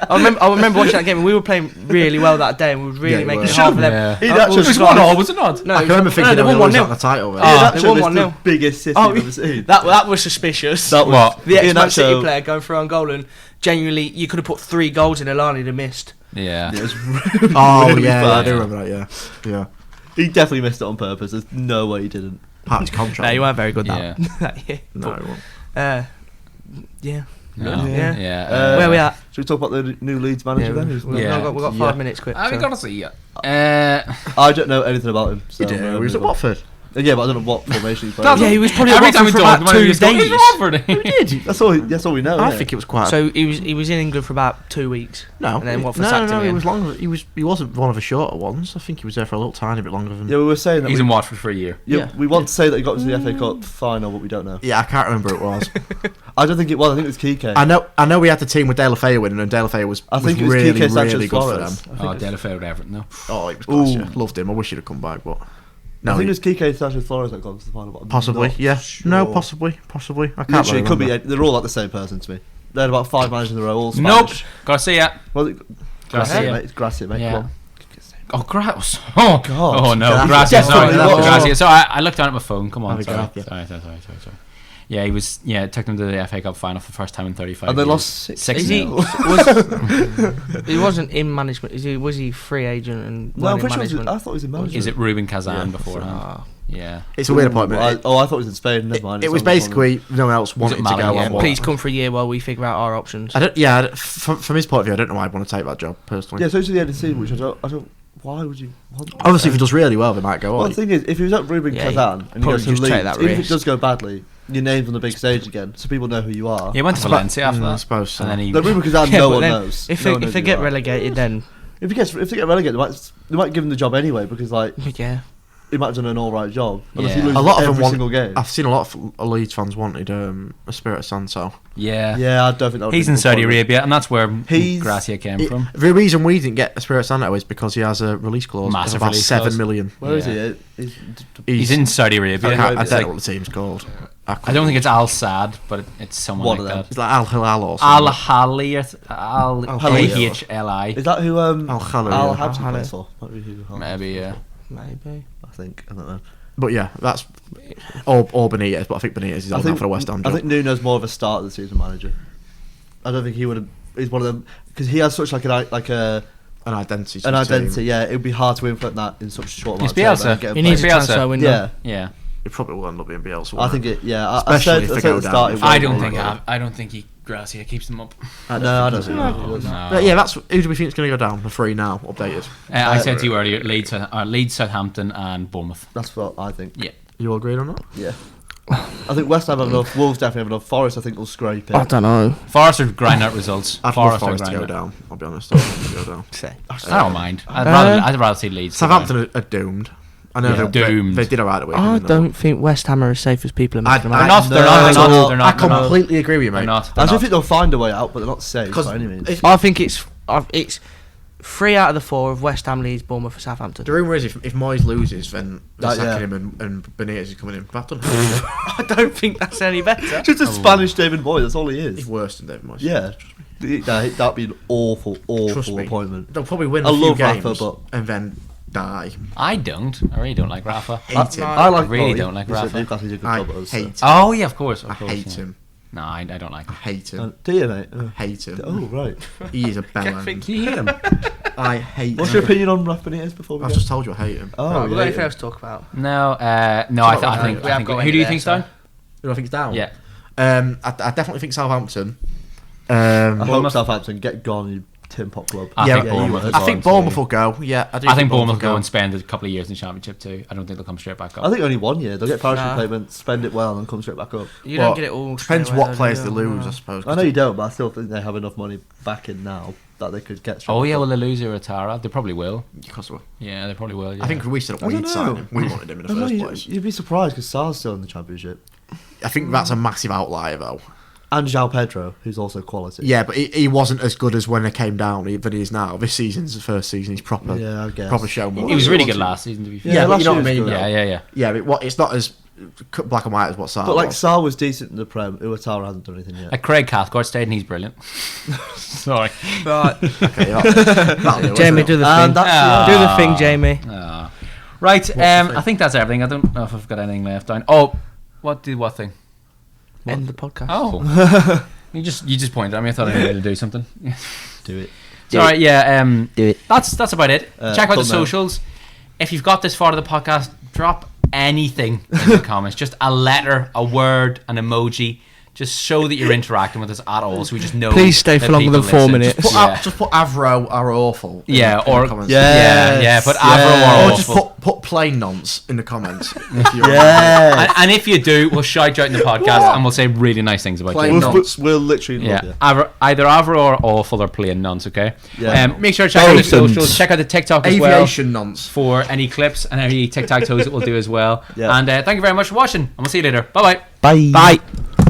I remember watching that game and we were playing really well that day and we were really Yeah, making we it were. hard for them. Yeah. He'd Oh, actually it was scored. 1-1, was it not? No, I can remember thinking they they won won 1-0. the title. Ian Oh, they Nacho won missed 1-0. the biggest city Oh, I've ever seen. That was suspicious. That was What? The Ian ex-Man City Nacho- player going for own goal and genuinely you could have put 3 goals in a line he'd have missed. Yeah. It was really, Oh, really yeah, bad. I do remember that, yeah. He definitely missed it on purpose. There's no way he didn't. Part of his No, contract. you weren't very good Yeah. that year. No, it won't. Yeah. No. Yeah. Yeah. Where we at? Should we talk about the new Leeds manager then? We've Yeah. got 5 Yeah. minutes quick. We so. gotta see ya. I don't know anything about him. So You do. He was at Watford. Yeah, but I don't know what formation he Yeah, played. he was probably Every at time we Watford for talk about about 2 it, days. Watford. That's all we know. I innit? think it was quite. So he was in England for about 2 weeks. no, and then Watford no, sacked him he in. was longer. He wasn't one of the shorter ones. I think he was there for a little tiny bit longer than. Yeah, we were saying that He's in Watford for a year. yeah, Yeah. we want to say that he got to the FA Cup final, but we don't know. Yeah, I can't remember who it was. I don't think it was. I think it was Kike. I know we had the team with De La Feu winning, and De La Feu was. I think it was really, Kike Sanchez really good for them. Flores. Oh, Delafeu with Everton, no. Oh, it was class, Ooh. yeah. Loved him. I wish he'd have come back, but I no, think it he- was Kike Sanchez Flores that got to the final. But I'm possibly. not Yeah, sure. no, possibly. I can't. Literally, it could be. remember. They're all like the same person to me. They had about 5 managers in a row, all Nope. Spanish. Gotta see ya. Was it? Gracias. Mate. It's Gracias, mate. Yeah. Come on. Oh, Gracias. Oh, God. oh no. Gracias. Gracias. Sorry. Definitely was. Gracias. So I looked down at my phone. Come on. Have a Sorry. go. Sorry. Yeah, he was. Yeah, it took them to the FA Cup final for the first time in 35 And they years. lost 6 Is he? 0. He wasn't in management. Was he free agent and No, I'm weren't in pretty sure. management? I thought he was in management. Is it Ruben Kazan Yeah. beforehand? Ah. Yeah. It's a weird appointment. I thought he was in Spain. Never mind. It was basically no one else wanted to Mali, go yeah. on. Please come for a year while we figure out our options. I don't. Yeah, from his point of view, I don't know why I'd want to take that job personally. Yeah, so to the end of the season, which I don't. Why would you? Want Obviously, if he does really well, they might go Well, on. the thing is, if he was at Ruben Yeah, Kazan and he probably goes to just take Leeds, that even if it risk. does go badly, your name's on the big stage again, so people know who you are. He went to Valencia after I that. suppose so. And then he. The Ruben Kazan, Yeah, no but one then knows. If No one they knows who get you are. relegated, then If they get relegated, they might give him the job anyway because like yeah. he might have done an all right job. But if he Yeah. loses A lot of every them want. single game, I've seen a lot of Leeds fans wanted a Spirit Santo. Yeah. yeah, I don't think that would He's be in the Saudi point. Arabia, and that's where He's- Gracia came from. The reason we didn't get a Spirit Santo is because he has a release clause Massive of about release 7 clause. million. Where is Yeah. he? He's in Saudi Arabia. I don't It's know like- what the team's called. I don't think it's Al Sad, but it's someone One like of them. that. It's like Al Hilal or Al something. Hali, Al Hali. Ahli. Is that who Al Khalil, Al yeah. Habson Al plays for? Might be who Al- Maybe, yeah. Maybe. I think. I don't know. But yeah, that's or Benitez. But I think Benitez is on that for the West Ham I job. think Nuno's more of a start of the season manager. I don't think he would have. He's one of them because he has such like a an identity. to an the team. identity. Yeah, it would be hard to influence that in such a short He's amount of time. Bielsa. and get him He needs a playing. Bielsa. transfer window. Yeah, Yeah. It probably will end up being Bielsa. I think it. Yeah, I Especially said, if I they said go at the down. start. it I won't don't be think like I don't think Gracia keeps them up. that. No, I don't think. No. he does. No. But yeah, that's who do we think is going to go down? The 3 now updated. I said to you earlier, Leeds, Southampton, and Bournemouth. That's what I think. Yeah. You all agreed on that? Yeah. I think West Ham have enough. Wolves definitely have enough. Forest, I think, will scrape it. I don't know. Forest are grinding out results. I'd love Forest are Forest to go grinding. down. I'll be honest. I'd love them to go down. Say. I don't mind. I'd rather see Leeds. Southampton are doomed. I know Yeah. they Doomed. They did alright at the I weekend. don't think West Ham are as safe as people are making them They're out. not. They're No, not. They're no, not. They're I not. They're not. completely agree with you, mate. They're not. I They're do not. think they'll find a way out, but they're not safe by any means. If, I think it's 3 out of the 4 of West Ham, Leeds, Bournemouth, and Southampton. the rumour is if Moyes loses, then they're Yeah. sacking him and Benitez is coming in. But I don't know. I don't think that's any better. Just a Spanish David Boy. That's all he He's is. worse than David Moyes. Yeah, that'd be an awful, Trust awful me. appointment. They'll probably win I a few love games Rafa, but- and then die. I don't. I really don't like Rafa. Hate him. I like. Really well, don't like he's at Rafa. Newcastle, he's a good I job at us, hate so. him. Oh yeah, of course. I hate yeah. him. No, I don't like I him. hate him. Do you, mate? Hate him. Oh, right. He is a bellend. Do you hate him? I hate What's him. your opinion on Rafa Benitez before we I've go? just told you I hate him. Oh, Right, yeah, we've got anything yeah. else to talk about? No. I Sorry, think. we have got Who do you there, think's so- down? Who do I think's down? Yeah. I definitely think Southampton. I hope Bournemouth- Southampton get gone, you tin pot club. I Yeah, think yeah, Bournemouth. you as I well. think Bournemouth will go. Yeah, I do. I think Bournemouth will go and spend a couple of years in the Championship too. I don't think they'll come straight back up. I think only 1 year. They'll get parachute Nah. payment, spend it well, and come straight back up. You Well, don't get it all. Depends straight away, what though, players do they you? lose, I suppose. I know you don't, but I still think they have enough money back in now that they could get straight Oh back yeah, up. well they lose Iratara. They probably will. Because of- Yeah, they probably will. Yeah. I think we said I don't we'd sign know. him. We wanted him in the I know, first place. you'd be surprised because Sar's still in the Championship. I think that's a massive outlier, though. And João Pedro, who's also quality. Yeah, but he wasn't as good as when they came down, than he is now. This season's the first season. He's proper, Yeah, I guess. proper shown. he was really good last season. To be fair. Yeah, but last you know year what I was mean. good. Yeah. Yeah, but it's not as black and white as what Sarr But like was. Sar was decent in the Prem. Iwatara hasn't done anything yet. Like Craig Cathcart stayed and he's brilliant. Sorry. Right, Okay, that'll do, Jamie, isn't do it? the And thing. that's Do the thing, Jamie. Right. I think that's everything. I don't know if I've got anything left down. Oh, what thing? End the podcast. Oh. You just pointed at me. I thought I needed to do something. Do it. So, alright, yeah. Do it. That's about it. Check out the thumbnail. socials. If you've got this far to the podcast, drop anything in the comments. Just a letter, a word, an emoji. Just show that you're interacting with us at all, so we just know. Please stay that for longer people than 4 listen. minutes. Just put Avro are awful. Yeah, or- the comments. Yeah, but Avro yes. or Or just awful. put plain nonce in the comments. If you're Yeah. And if you do, we'll shout you out in the podcast and we'll say really nice things about Plain you. nonce. We'll literally love Yeah, you. either Avro or awful or plain nonce, okay? Yeah. Make sure to check out the Both socials, check out the TikTok as well Aviation nonce. for any clips and any tic-tac-toes that we'll do as well. Yeah. And thank you very much for watching, and we'll see you later. Bye-bye. Bye. Bye.